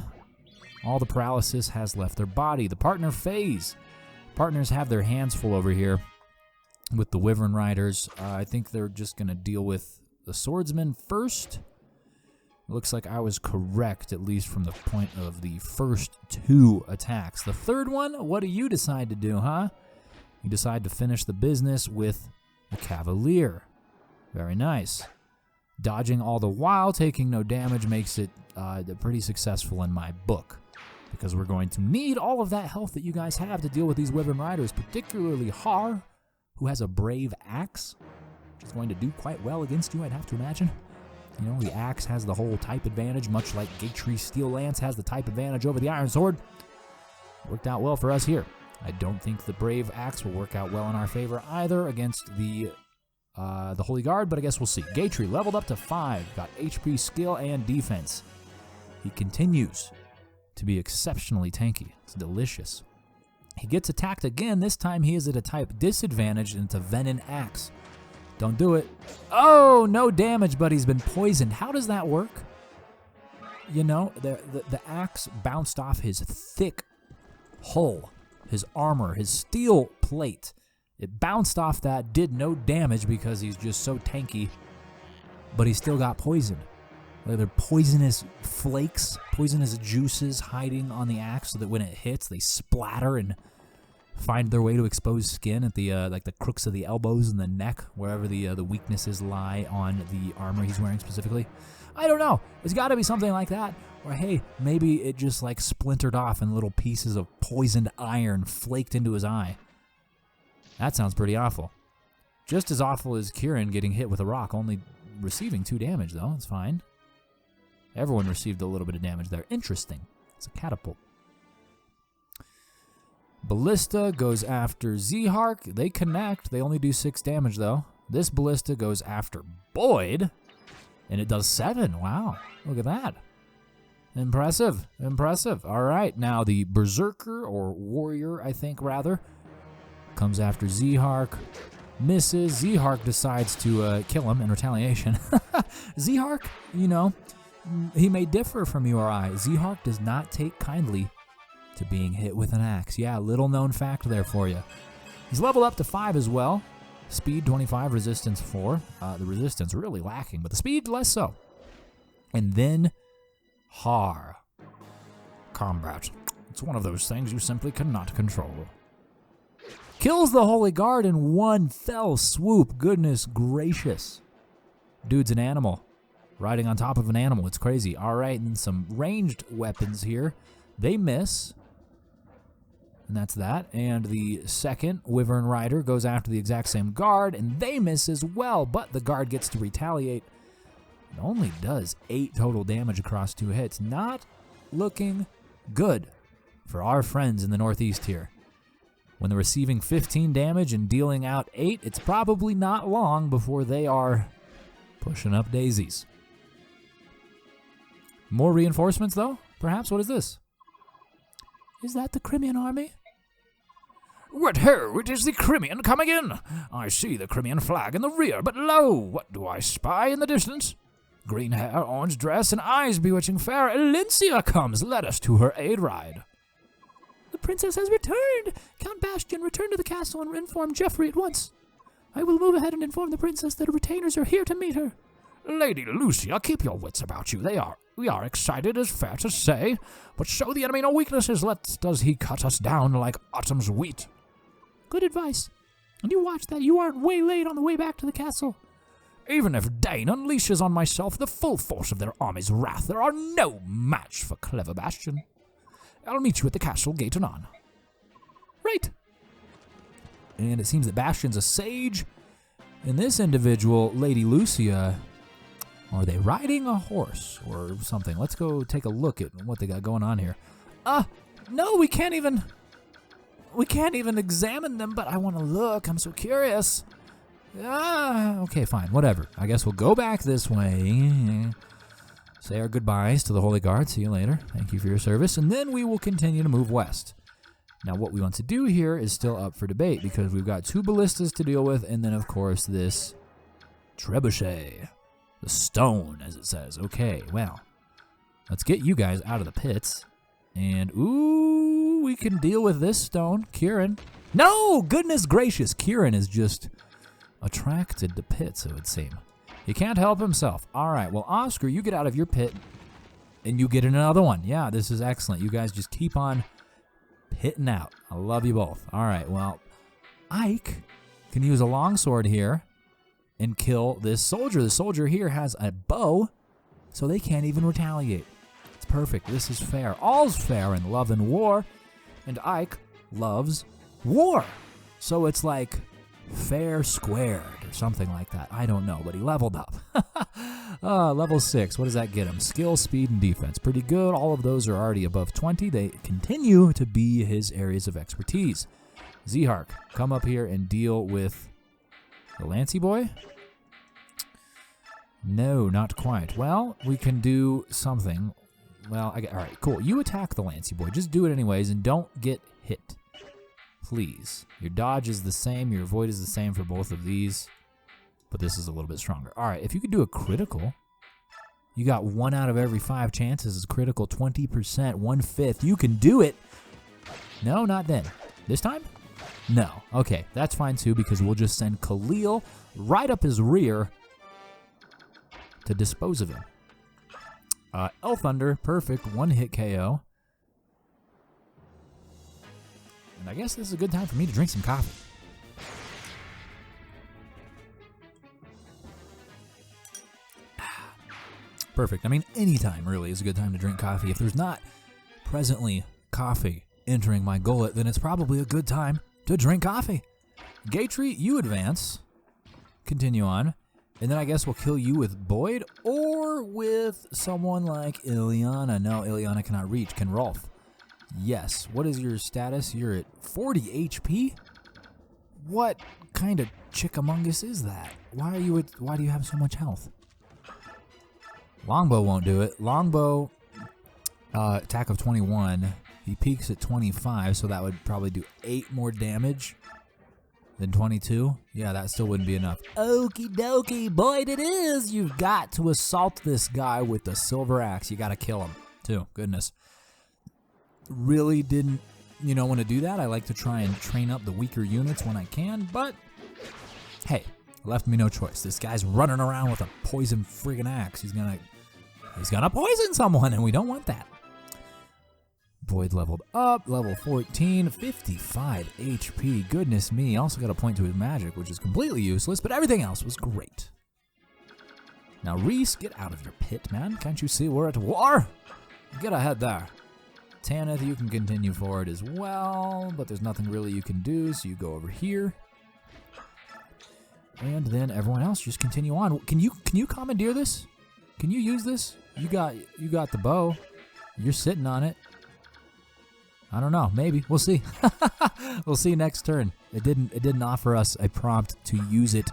Speaker 1: All the paralysis has left their body. The partner phase. Partners have their hands full over here with the Wyvern Riders. I think they're just going to deal with the Swordsman first. It looks like I was correct, at least from the point of the first 2 attacks. The third one, what do you decide to do, huh? You decide to finish the business with the Cavalier. Very nice. Dodging all the while, taking no damage, makes it pretty successful in my book, because we're going to need all of that health that you guys have to deal with these Wyvern Riders, particularly Har, who has a brave axe, which is going to do quite well against you, I'd have to imagine. You know, the axe has the whole type advantage, much like Gatry's Steel Lance has the type advantage over the Iron Sword. Worked out well for us here. I don't think the brave axe will work out well in our favor either against the Holy Guard, but I guess we'll see. Gatry leveled up to 5, got HP, skill, and defense. He continues to be exceptionally tanky. It's delicious. He gets attacked again. This time he is at a type disadvantage into Venom Axe. Don't do it. Oh, no damage, but he's been poisoned. How does that work? You know, the axe bounced off his thick hull, his armor, his steel plate. It bounced off that, did no damage because he's just so tanky, but he still got poisoned. They're poisonous flakes, poisonous juices hiding on the axe so that when it hits, they splatter and find their way to exposed skin at the like the crooks of the elbows and the neck, wherever the weaknesses lie on the armor he's wearing specifically. I don't know. There's got to be something like that. Or hey, maybe it just like splintered off and little pieces of poisoned iron flaked into his eye. That sounds pretty awful. Just as awful as Kieran getting hit with a rock, only receiving 2 damage though. It's fine. Everyone received a little bit of damage there. Interesting. It's a catapult. Ballista goes after Z-Hark. They connect. They only do 6 damage though. This ballista goes after Boyd, and it does 7. Wow. Look at that. Impressive. Impressive. All right. Now the Berserker, or Warrior, I think, rather, comes after Z-Hark. Misses. Z-Hark decides to kill him in retaliation. Z-Hark, you know, he may differ from you or I. Z-Hark does not take kindly to being hit with an axe. Yeah, little known fact there for you. He's leveled up to 5 as well. Speed 25, resistance 4. The resistance really lacking, but the speed less so. And then Har.
Speaker 3: Combat. It's one of those things you simply cannot control.
Speaker 1: Kills the Holy Guard in one fell swoop. Goodness gracious. Dude's an animal. Riding on top of an animal. It's crazy. All right, and some ranged weapons here. They miss. And that's that. And the second Wyvern Rider goes after the exact same guard, and they miss as well, but the guard gets to retaliate. It only does 8 total damage across 2 hits. Not looking good for our friends in the Northeast here. When they're receiving 15 damage and dealing out 8, it's probably not long before they are pushing up daisies. More reinforcements, though? Perhaps? What is this?
Speaker 2: Is that the Crimean army?
Speaker 3: What ho! It is the Crimean coming in! I see the Crimean flag in the rear, but lo! What do I spy in the distance? Green hair, orange dress, and eyes bewitching fair. Elincia comes! Let us to her aid ride.
Speaker 2: The princess has returned! Count Bastion, return to the castle and inform Geoffrey at once. I will move ahead and inform the princess that her retainers are here to meet her.
Speaker 3: Lady Lucia, keep your wits about you. We are excited, is fair to say, but show the enemy no weaknesses, does he cut us down like autumn's wheat.
Speaker 2: Good advice. And you watch that you aren't waylaid on the way back to the castle.
Speaker 3: Even if Dane unleashes on myself the full force of their army's wrath, there are no match for clever Bastion. I'll meet you at the castle gate anon.
Speaker 2: Right.
Speaker 1: And it seems that Bastion's a sage. And this individual, Lady Lucia, are they riding a horse or something? Let's go take a look at what they got going on here. No, we can't even examine them, but I want to look. I'm so curious. Okay, fine, whatever. I guess we'll go back this way. Say our goodbyes to the Holy Guard. See you later. Thank you for your service. And then we will continue to move west. Now, what we want to do here is still up for debate because we've got 2 ballistas to deal with, and then, of course, this trebuchet. The stone, as it says. Okay, well, let's get you guys out of the pits. And, ooh, we can deal with this stone. Kieran. No, goodness gracious. Kieran is just attracted to pits, it would seem. He can't help himself. All right, well, Oscar, you get out of your pit, and you get in another one. Yeah, this is excellent. You guys just keep on pitting out. I love you both. All right, well, Ike can use a longsword here and kill this soldier. The soldier here has a bow, so they can't even retaliate. It's perfect. This is fair. All's fair in love and war, and Ike loves war. So it's like fair squared or something like that. I don't know, but he leveled up. Level 6. What does that get him? Skill, speed, and defense. Pretty good. All of those are already above 20. They continue to be his areas of expertise. Z-Hark, come up here and deal with the Lancy boy? No, not quite. Well, we can do something. Well, all right, cool. You attack the Lancy boy. Just do it anyways and don't get hit. Please. Your dodge is the same. Your avoid is the same for both of these. But this is a little bit stronger. All right, if you could do a critical, you got 1 out of every 5 chances is critical, 20%, 1/5. You can do it. No, not then. This time? No. Okay, that's fine too, because we'll just send Khalil right up his rear to dispose of him. El Thunder, perfect, 1-hit KO. And I guess this is a good time for me to drink some coffee. Perfect. I mean, any time really is a good time to drink coffee. If there's not presently coffee entering my gullet, then it's probably a good time to drink coffee. Gatry, you advance. Continue on. And then I guess we'll kill you with Boyd or with someone like Ileana. No, Ileana cannot reach. Can Rolf? Yes. What is your status? You're at 40 HP? What kind of chickamungus is that? Why do you have so much health? Longbow won't do it. Longbow, attack of 21. He peaks at 25, so that would probably do 8 more damage than 22. Yeah, that still wouldn't be enough. Okie dokie, Boyd it is. You've got to assault this guy with the silver axe. You got to kill him, too. Goodness. Really didn't, want to do that. I like to try and train up the weaker units when I can, but hey, left me no choice. This guy's running around with a poison friggin' axe. He's gonna poison someone, and we don't want that. Boyd leveled up, level 14, 55 HP. Goodness me. Also got a point to his magic, which is completely useless, but everything else was great. Now, Reese, get out of your pit, man. Can't you see we're at war? Get ahead there. Tanith, you can continue forward as well, but there's nothing really you can do, so you go over here. And then everyone else just continue on. Can you commandeer this? Can you use this? You got the bow. You're sitting on it. I don't know. Maybe. We'll see. We'll see next turn. It didn't offer us a prompt to use it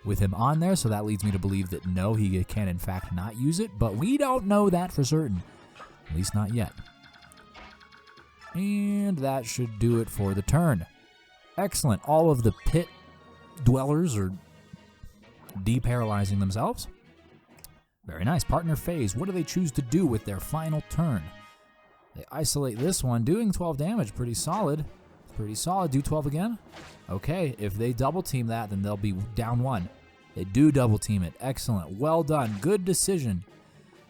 Speaker 1: with him on there, so that leads me to believe that no, he can in fact not use it, but we don't know that for certain. At least not yet. And that should do it for the turn. Excellent. All of the pit dwellers are deparalyzing themselves. Very nice. Partner phase. What do they choose to do with their final turn? They isolate this one, doing 12 damage. Pretty solid. Pretty solid. Do 12 again? Okay. If they double team that, then they'll be down 1. They do double team it. Excellent. Well done. Good decision.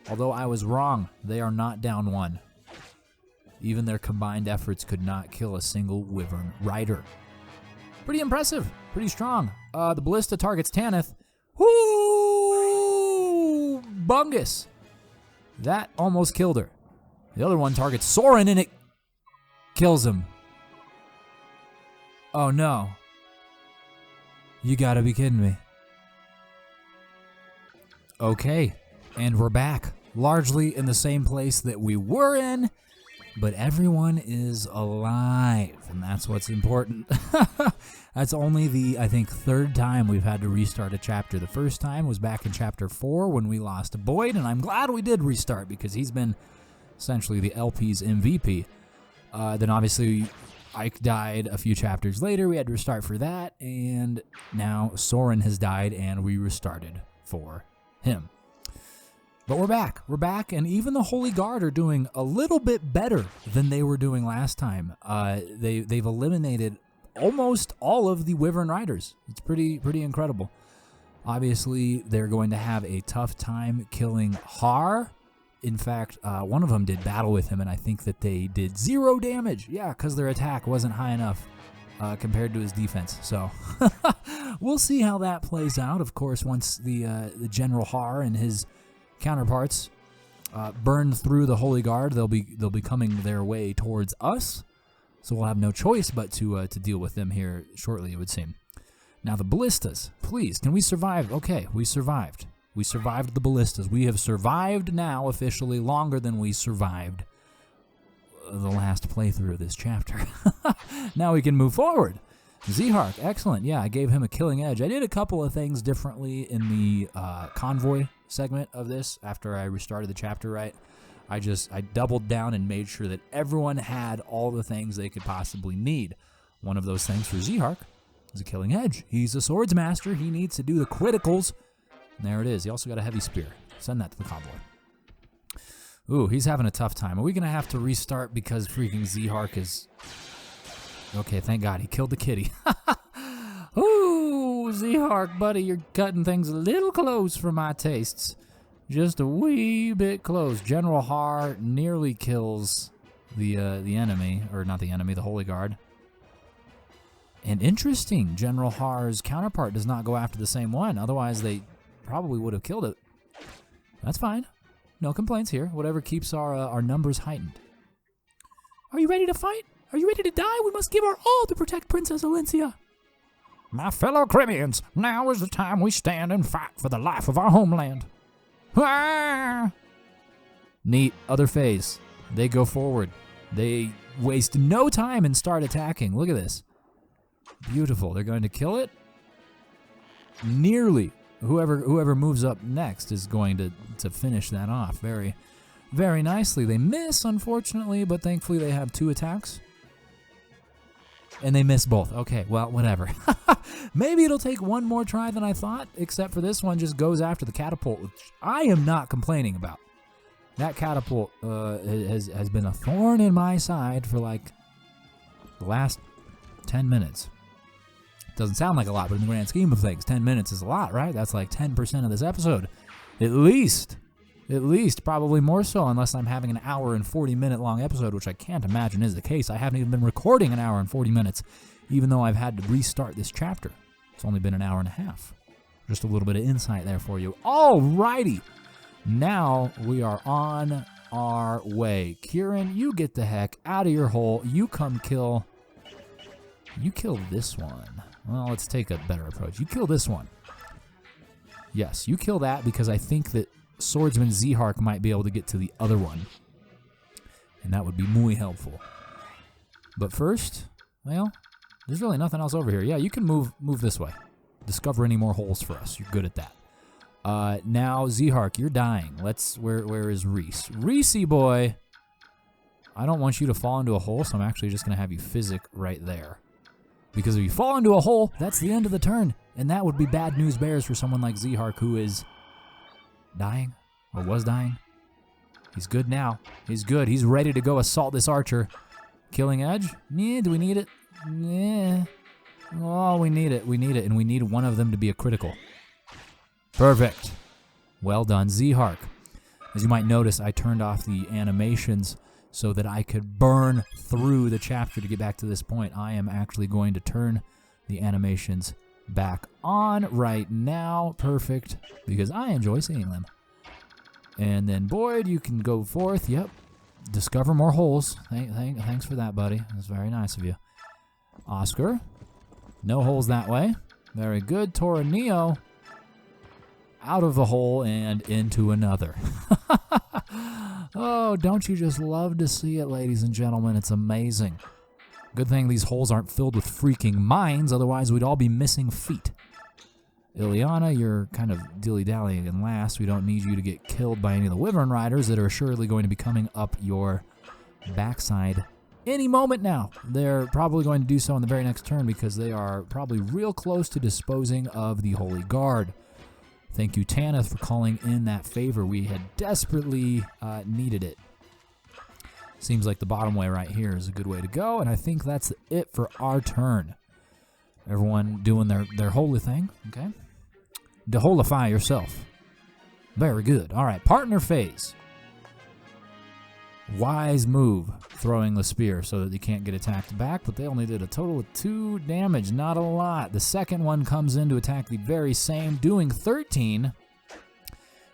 Speaker 1: Although I was wrong. They are not down 1. Even their combined efforts could not kill a single Wyvern Rider. Pretty impressive. Pretty strong. The Ballista targets Tanith. Whoo! Bungus. That almost killed her. The other one targets Soren and it kills him. Oh no. You gotta be kidding me. Okay. And we're back. Largely in the same place that we were in. But everyone is alive, and that's what's important. That's only the, I think, 3rd time we've had to restart a chapter. The first time was back in Chapter 4 when we lost Boyd, and I'm glad we did restart because he's been essentially the LP's MVP. Then obviously Ike died a few chapters later. We had to restart for that, and now Soren has died, and we restarted for him. But we're back. We're back, and even the Holy Guard are doing a little bit better than they were doing last time. They've eliminated almost all of the Wyvern Riders. It's pretty incredible. Obviously, they're going to have a tough time killing Har. In fact, one of them did battle with him, and I think that they did 0 damage. Yeah, because their attack wasn't high enough compared to his defense. So we'll see how that plays out. Of course, once the General Har and his counterparts burn through the Holy Guard, they'll be coming their way towards us, so we'll have no choice but to deal with them here shortly, it would seem. Now the ballistas, please, can we survive? Okay, we survived. We survived the ballistas. We have survived now officially longer than we survived the last playthrough of this chapter. Now we can move forward. Zehark, excellent. Yeah, I gave him a killing edge. I did a couple of things differently in the convoy segment of this after I restarted the chapter, right? I doubled down and made sure that everyone had all the things they could possibly need. One of those things for Zehark is a killing edge. He's a swords master. He needs to do the criticals. And there it is. He also got a heavy spear. Send that to the convoy. Ooh, he's having a tough time. Are we going to have to restart because freaking Zehark is Okay, thank God. He killed the kitty. Ooh, Z-Hark, buddy, you're cutting things a little close for my tastes. Just a wee bit close. General Har nearly kills the enemy, or not the enemy, the Holy Guard. And interesting, General Har's counterpart does not go after the same one. Otherwise, they probably would have killed it. That's fine. No complaints here. Whatever keeps our numbers heightened.
Speaker 2: Are you ready to fight? Are you ready to die? We must give our all to protect Princess Alencia.
Speaker 3: My fellow Crimeans, now is the time we stand and fight for the life of our homeland. Ah!
Speaker 1: Neat. Other phase. They go forward. They waste no time and start attacking. Look at this. Beautiful. They're going to kill it. Nearly. Whoever moves up next is going to finish that off very, very nicely. They miss, unfortunately, but thankfully they have 2 attacks. And they miss both. Okay, well, whatever. Maybe it'll take one more try than I thought, except for this one just goes after the catapult, which I am not complaining about. That catapult has been a thorn in my side for like the last 10 minutes. Doesn't sound like a lot, but in the grand scheme of things, 10 minutes is a lot, right? That's like 10% of this episode. At least, probably more so, unless I'm having an hour and 40-minute long episode, which I can't imagine is the case. I haven't even been recording an hour and 40 minutes, even though I've had to restart this chapter. It's only been an hour and a half. Just a little bit of insight there for you. Alrighty. Now we are on our way. Kieran, you get the heck out of your hole. You come kill... You kill this one. Well, let's take a better approach. You kill this one. Yes, you kill that because I think that Swordsman Z-Hark might be able to get to the other one. And that would be muy helpful. But first, well, there's really nothing else over here. Yeah, you can move this way. Discover any more holes for us. You're good at that. Now, Z-Hark, you're dying. Where is Reese? Reese-y boy! I don't want you to fall into a hole, so I'm actually just going to have you physic right there. Because if you fall into a hole, that's the end of the turn. And that would be bad news bears for someone like Z-Hark who is dying, or was dying. He's good now. He's good. He's ready to go assault this archer. Killing edge? Yeah, do we need it? Yeah. Oh, we need it. We need it. And we need one of them to be a critical. Perfect. Well done, Z-Hark. As you might notice, I turned off the animations so that I could burn through the chapter to get back to this point. I am actually going to turn the animations back on right now. Perfect. Because I enjoy seeing them. And then Boyd, you can go forth. Yep. Discover more holes. Thanks for that, buddy. That's very nice of you. Oscar. No holes that way. Very good. Tora Neo. Out of the hole and into another. Oh, don't you just love to see it, ladies and gentlemen? It's amazing. Good thing these holes aren't filled with freaking mines, otherwise we'd all be missing feet. Ileana, you're kind of dilly-dallying in last. We don't need you to get killed by any of the Wyvern Riders that are assuredly going to be coming up your backside any moment now. They're probably going to do so in the very next turn because they are probably real close to disposing of the Holy Guard. Thank you, Tanith, for calling in that favor. We had desperately needed it. Seems like the bottom way right here is a good way to go, and I think that's it for our turn. Everyone doing their holy thing, okay? Deholify yourself. Very good. All right, partner phase. Wise move, throwing the spear so that you can't get attacked back, but they only did a total of 2 damage, not a lot. The second one comes in to attack the very same, doing 13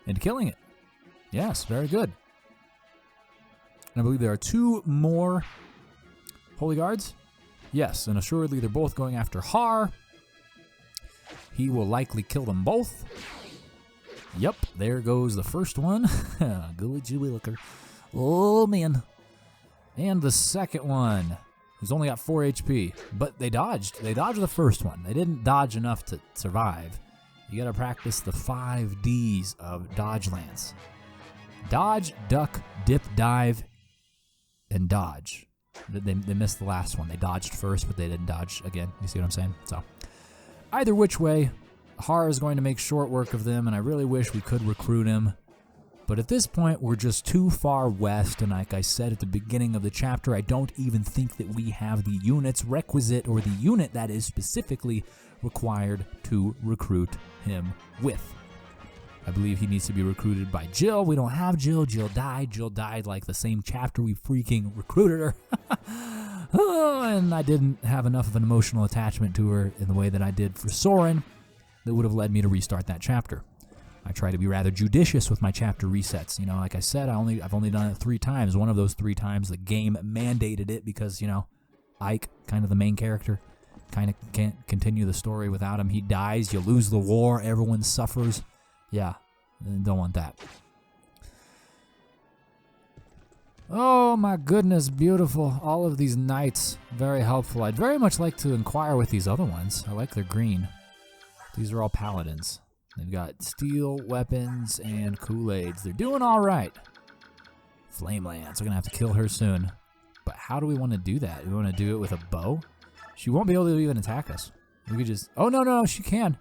Speaker 1: and killing it. Yes, very good. And I believe there are 2 more Holy Guards. Yes, and assuredly they're both going after Har. He will likely kill them both. Yep, there goes the first one. Gooey Jewy looker. Oh, man. And the second one, who's only got 4 HP. But they dodged. They dodged the first one. They didn't dodge enough to survive. You got to practice the 5 Ds of Dodge Lance. Dodge, duck, dip, dive, and dodge. They missed the last one. They dodged first, but they didn't dodge again. You see what I'm saying? So, either which way, Har is going to make short work of them, and I really wish we could recruit him. But at this point, we're just too far west, and like I said at the beginning of the chapter, I don't even think that we have the units requisite, or the unit that is specifically required to recruit him with. I believe he needs to be recruited by Jill. We don't have Jill. Jill died. Jill died like the same chapter we freaking recruited her. Oh, and I didn't have enough of an emotional attachment to her in the way that I did for Soren that would have led me to restart that chapter. I try to be rather judicious with my chapter resets. You know, like I said, I've only done it 3 times. One of those 3 times, the game mandated it because, you know, Ike, kind of the main character, kind of can't continue the story without him. He dies, you lose the war, everyone suffers. Yeah, don't want that. Oh my goodness, beautiful. All of these knights, very helpful. I'd very much like to inquire with these other ones. I like their green. These are all paladins. They've got steel weapons and Kool-Aids. They're doing all right. Flame Lance, we're going to have to kill her soon. But how do we want to do that? Do we want to do it with a bow? She won't be able to even attack us. We could just... Oh, no, she can.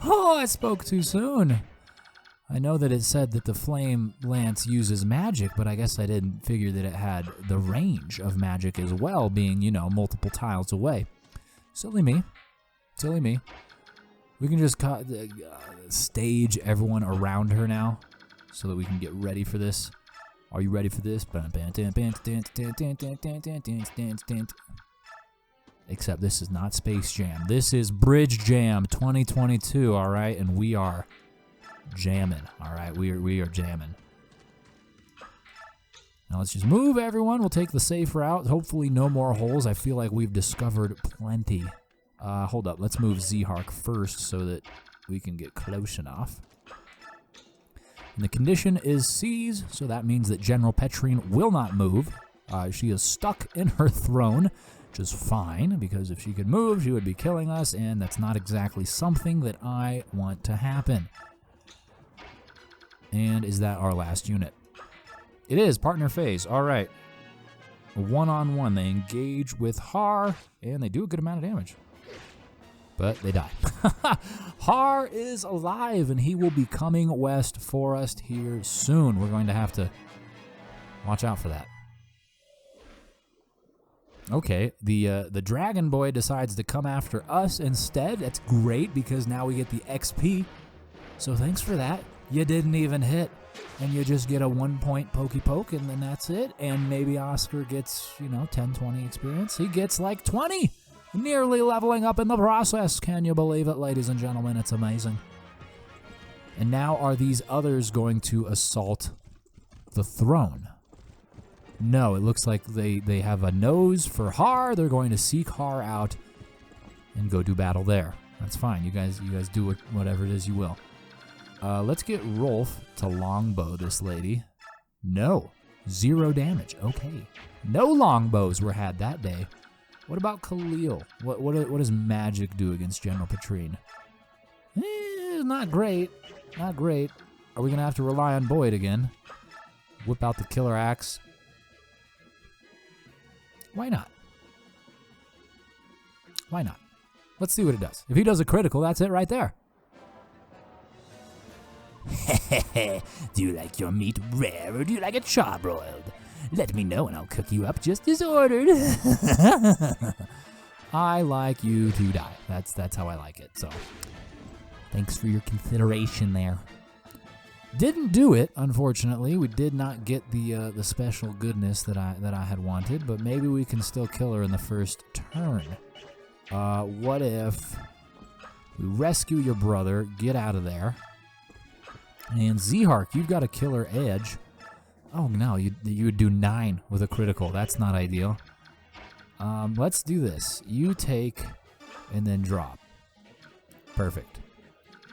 Speaker 1: Oh, I spoke too soon. I know that it said that the Flame Lance uses magic, but I guess I didn't figure that it had the range of magic as well, being, you know, multiple tiles away. Silly me. Silly me. We can just stage everyone around her now so that we can get ready for this. Are you ready for this? Except this is not Space Jam. This is Bridge Jam 2022, all right? And we are jamming, all right? We are jamming. Now let's just move, everyone. We'll take the safe route. Hopefully no more holes. I feel like we've discovered plenty. Hold up. Let's move Zhark first so that we can get close enough. And the condition is C's, so that means that General Petrine will not move. She is stuck in her throne, which is fine, because if she could move, she would be killing us, and that's not exactly something that I want to happen. And is that our last unit? It is, partner phase. All right. One-on-one, they engage with Har, and they do a good amount of damage. But they die. Har is alive, and he will be coming west for us here soon. We're going to have to watch out for that. Okay, the Dragon Boy decides to come after us instead. That's great, because now we get the XP. So thanks for that. You didn't even hit, and you just get a 1-point pokey poke, and then that's it. And maybe Oscar gets, 10, 20 experience. He gets like 20. Nearly leveling up in the process. Can you believe it, ladies and gentlemen? It's amazing. And now are these others going to assault the throne? No, it looks like they have a nose for Har. They're going to seek Har out and go do battle there. That's fine. You guys do whatever it is you will. Let's get Rolf to longbow this lady. No. 0 damage. Okay. No longbows were had that day. What about Khalil? What does magic do against General Petrine? Not great. Not great. Are we going to have to rely on Boyd again? Whip out the killer axe. Why not? Why not? Let's see what it does. If he does a critical, that's it right there.
Speaker 4: Do you like your meat rare or do you like it charbroiled? Let me know and I'll cook you up just as ordered.
Speaker 1: I like you to die. That's how I like it. So, thanks for your consideration there. Didn't do it, unfortunately. We did not get the special goodness that I had wanted, but maybe we can still kill her in the first turn. What if we rescue your brother, get out of there, and Zhark, you've got a killer edge. Oh no, you would do 9 with a critical. That's not ideal. Let's do this. You take and then drop. Perfect.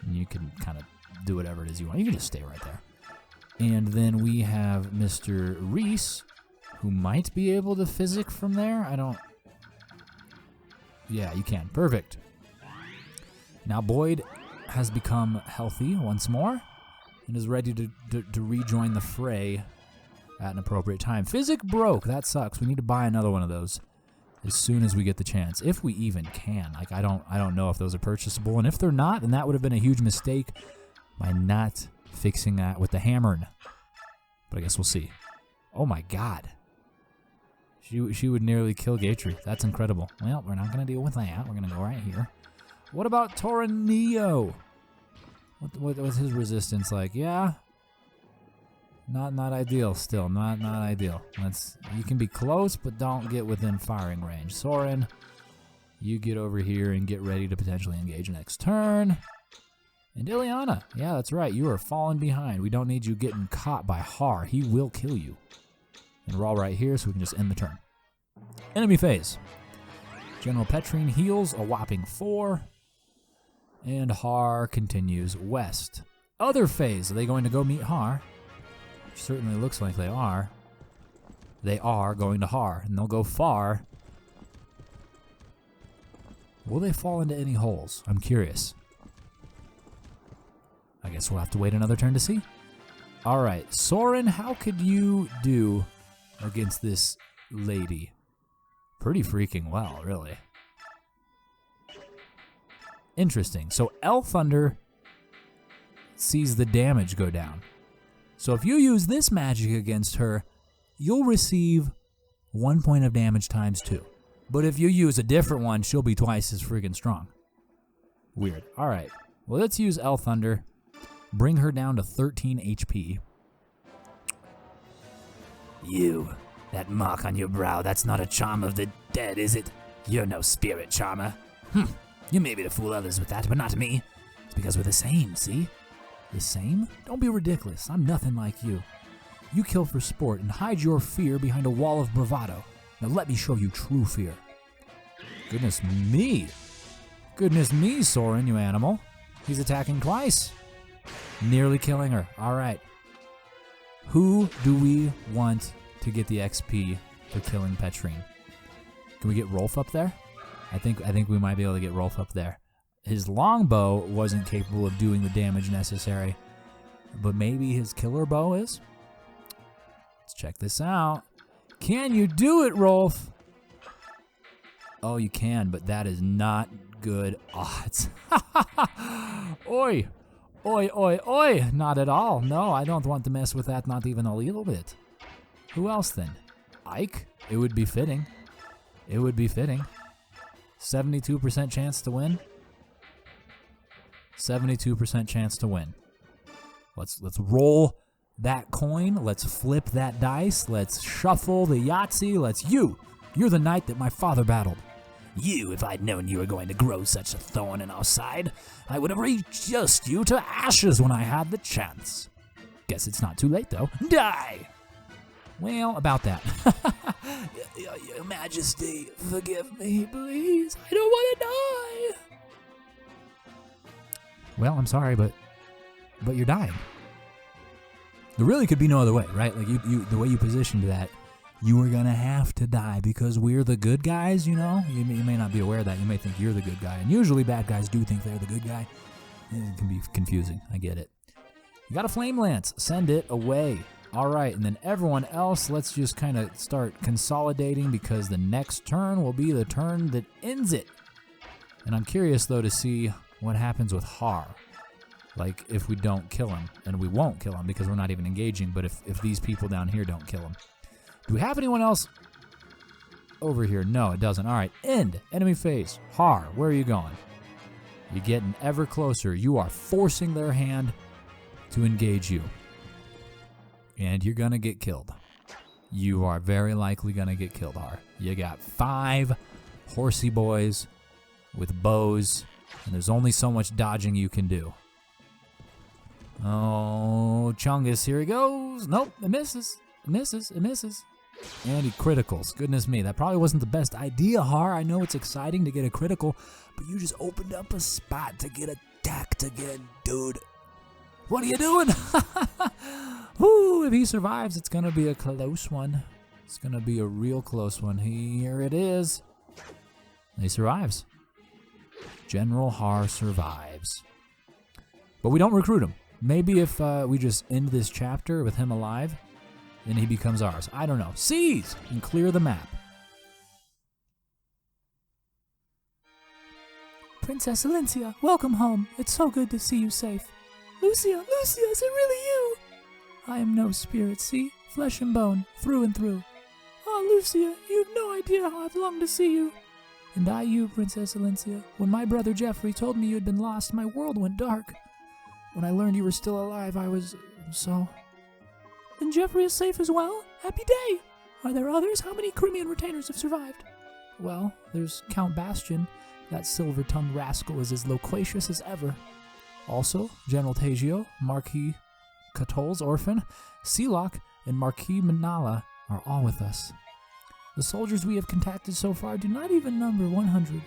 Speaker 1: And you can kind of do whatever it is you want. You can just stay right there. And then we have Mr. Reese, who might be able to physic from there. Yeah, you can. Perfect. Now Boyd has become healthy once more and is ready to rejoin the fray at an appropriate time. Physic broke. That sucks. We need to buy another one of those as soon as we get the chance, if we even can. Like, I don't know if those are purchasable, and if they're not, then that would have been a huge mistake by not fixing that with the hammer. But I guess we'll see. Oh my god. She would nearly kill Gatry. That's incredible. Well, we're not going to deal with that. We're going to go right here. What about Toranio? What was his resistance like? Yeah? Not ideal still. Not ideal. You can be close, but don't get within firing range. Soren, you get over here and get ready to potentially engage next turn. And Ileana, yeah, that's right. You are falling behind. We don't need you getting caught by Har. He will kill you. And we're all right here, so we can just end the turn. Enemy phase. General Petrine heals a whopping 4. And Har continues west. Other phase. Are they going to go meet Har? Certainly looks like they are. They are going to Har, and they'll go far. Will they fall into any holes? I'm curious. I guess we'll have to wait another turn to see. All right, Soren, how could you do against this lady? Pretty freaking well, really. Interesting. So El Thunder sees the damage go down. So if you use this magic against her, you'll receive 1 point of damage times 2. But if you use a different one, she'll be twice as friggin' strong. Weird. All right. Well, let's use El Thunder. Bring her down to 13 HP.
Speaker 4: You, that mark on your brow, that's not a charm of the dead, is it? You're no spirit charmer. You may be to fool others with that, but not me. It's because we're the same, see?
Speaker 1: The same? Don't be ridiculous. I'm nothing like you. You kill for sport and hide your fear behind a wall of bravado. Now let me show you true fear. Goodness me. Goodness me, Soren, you animal. He's attacking twice. Nearly killing her. All right. Who do we want to get the XP for killing Petrine? Can we get Rolf up there? I think we might be able to get Rolf up there. His longbow wasn't capable of doing the damage necessary, but maybe his killer bow is? Let's check this out. Can you do it, Rolf? Oh, you can, but that is not good odds. Oi! Oi, oi, oi! Not at all. No, I don't want to mess with that, not even a little bit. Who else then? Ike? It would be fitting. It would be fitting. 72% chance to win. 72% chance to win. Let's roll that coin. Let's flip that dice. Let's shuffle the Yahtzee. You're the knight that my father battled.
Speaker 4: You, if I'd known you were going to grow such a thorn in our side, I would have reduced you to ashes when I had the chance.
Speaker 1: Guess it's not too late, though. Die! Well, about that.
Speaker 4: Your Majesty, forgive me, please. I don't want to die.
Speaker 1: Well, I'm sorry, but you're dying. There really could be no other way, right? Like you the way you positioned that, you were gonna have to die because we're the good guys, you know? You may not be aware of that. You may think you're the good guy. And usually bad guys do think they're the good guy. It can be confusing. I get it. You got a flame lance. Send it away. All right, and then everyone else, let's just kind of start consolidating because the next turn will be the turn that ends it. And I'm curious, though, to see what happens with Har. Like, if we don't kill him, and we won't kill him because we're not even engaging, but if these people down here don't kill him. Do we have anyone else over here? No, it doesn't. All right, end. Enemy phase. Har, where are you going? You're getting ever closer. You are forcing their hand to engage you. And you're going to get killed. You are very likely going to get killed, Har. You got 5 horsey boys with bows, and there's only so much dodging you can do. Oh, Chungus, here he goes. Nope, it misses. It misses. It misses. And he criticals. Goodness me, that probably wasn't the best idea, Har. I know it's exciting to get a critical, but you just opened up a spot to get attacked again, dude. What are you doing? Whoo, if he survives, it's going to be a close one. It's going to be a real close one. Here it is. He survives. General Har survives. But we don't recruit him. Maybe if we just end this chapter with him alive, then he becomes ours. I don't know. Seize and clear the map.
Speaker 2: Princess Alencia, welcome home. It's so good to see you safe. Lucia, is it really you? I am no spirit, see? Flesh and bone, through and through. Ah, Lucia, you have no idea how I've longed to see you. And I you, Princess Alencia. When my brother Geoffrey told me you had been lost, my world went dark. When I learned you were still alive, I was... so... Then Geoffrey is safe as well? Happy day! Are there others? How many Crimean retainers have survived? Well, there's Count Bastian. That silver-tongued rascal is as loquacious as ever. Also, General Tagio, Marquis Catol's orphan, Sealock, and Marquis Manala are all with us. The soldiers we have contacted so far do not even number 100.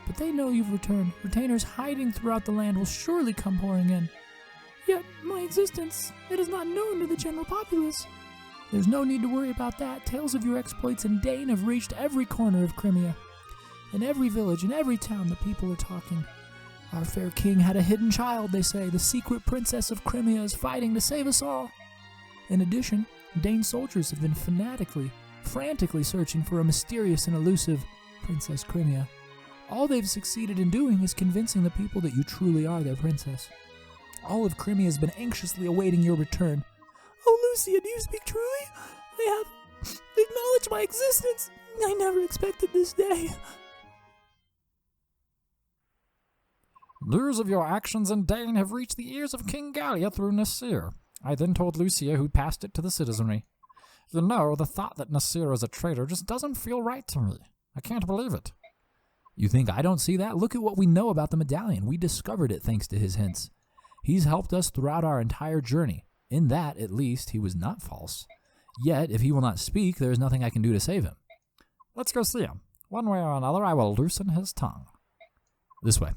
Speaker 2: But they know you've returned. Retainers hiding throughout the land will surely come pouring in. Yet, my existence, it is not known to the general populace. There's no need to worry about that. Tales of your exploits in Dane have reached every corner of Crimea. In every village, in every town, the people are talking. Our fair king had a hidden child, they say. The secret princess of Crimea is fighting to save us all. In addition, Dane soldiers have been frantically searching for a mysterious and elusive Princess Crimea. All they've succeeded in doing is convincing the people that you truly are their princess. All of Crimea has been anxiously awaiting your return. Oh, Lucia, do you speak truly? They have acknowledged my existence. I never expected this day.
Speaker 3: News of your actions in Dane have reached the ears of King Gallia through Nasir. I then told Lucia, who passed it to the citizenry. You know, the thought that Nasir is a traitor just doesn't feel right to me. I can't believe it.
Speaker 1: You think I don't see that? Look at what we know about the medallion. We discovered it thanks to his hints. He's helped us throughout our entire journey. In that, at least, he was not false. Yet, if he will not speak, there is nothing I can do to save him.
Speaker 3: Let's go see him. One way or another, I will loosen his tongue.
Speaker 1: This way.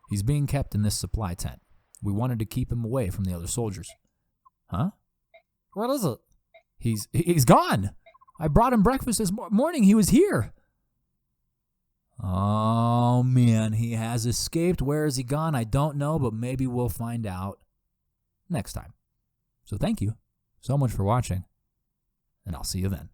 Speaker 1: He's being kept in this supply tent. We wanted to keep him away from the other soldiers. Huh?
Speaker 3: What is it?
Speaker 1: He's gone! I brought him breakfast this morning. He was here. Oh, man, he has escaped. Where is he gone? I don't know, but maybe we'll find out next time. So thank you so much for watching, and I'll see you then.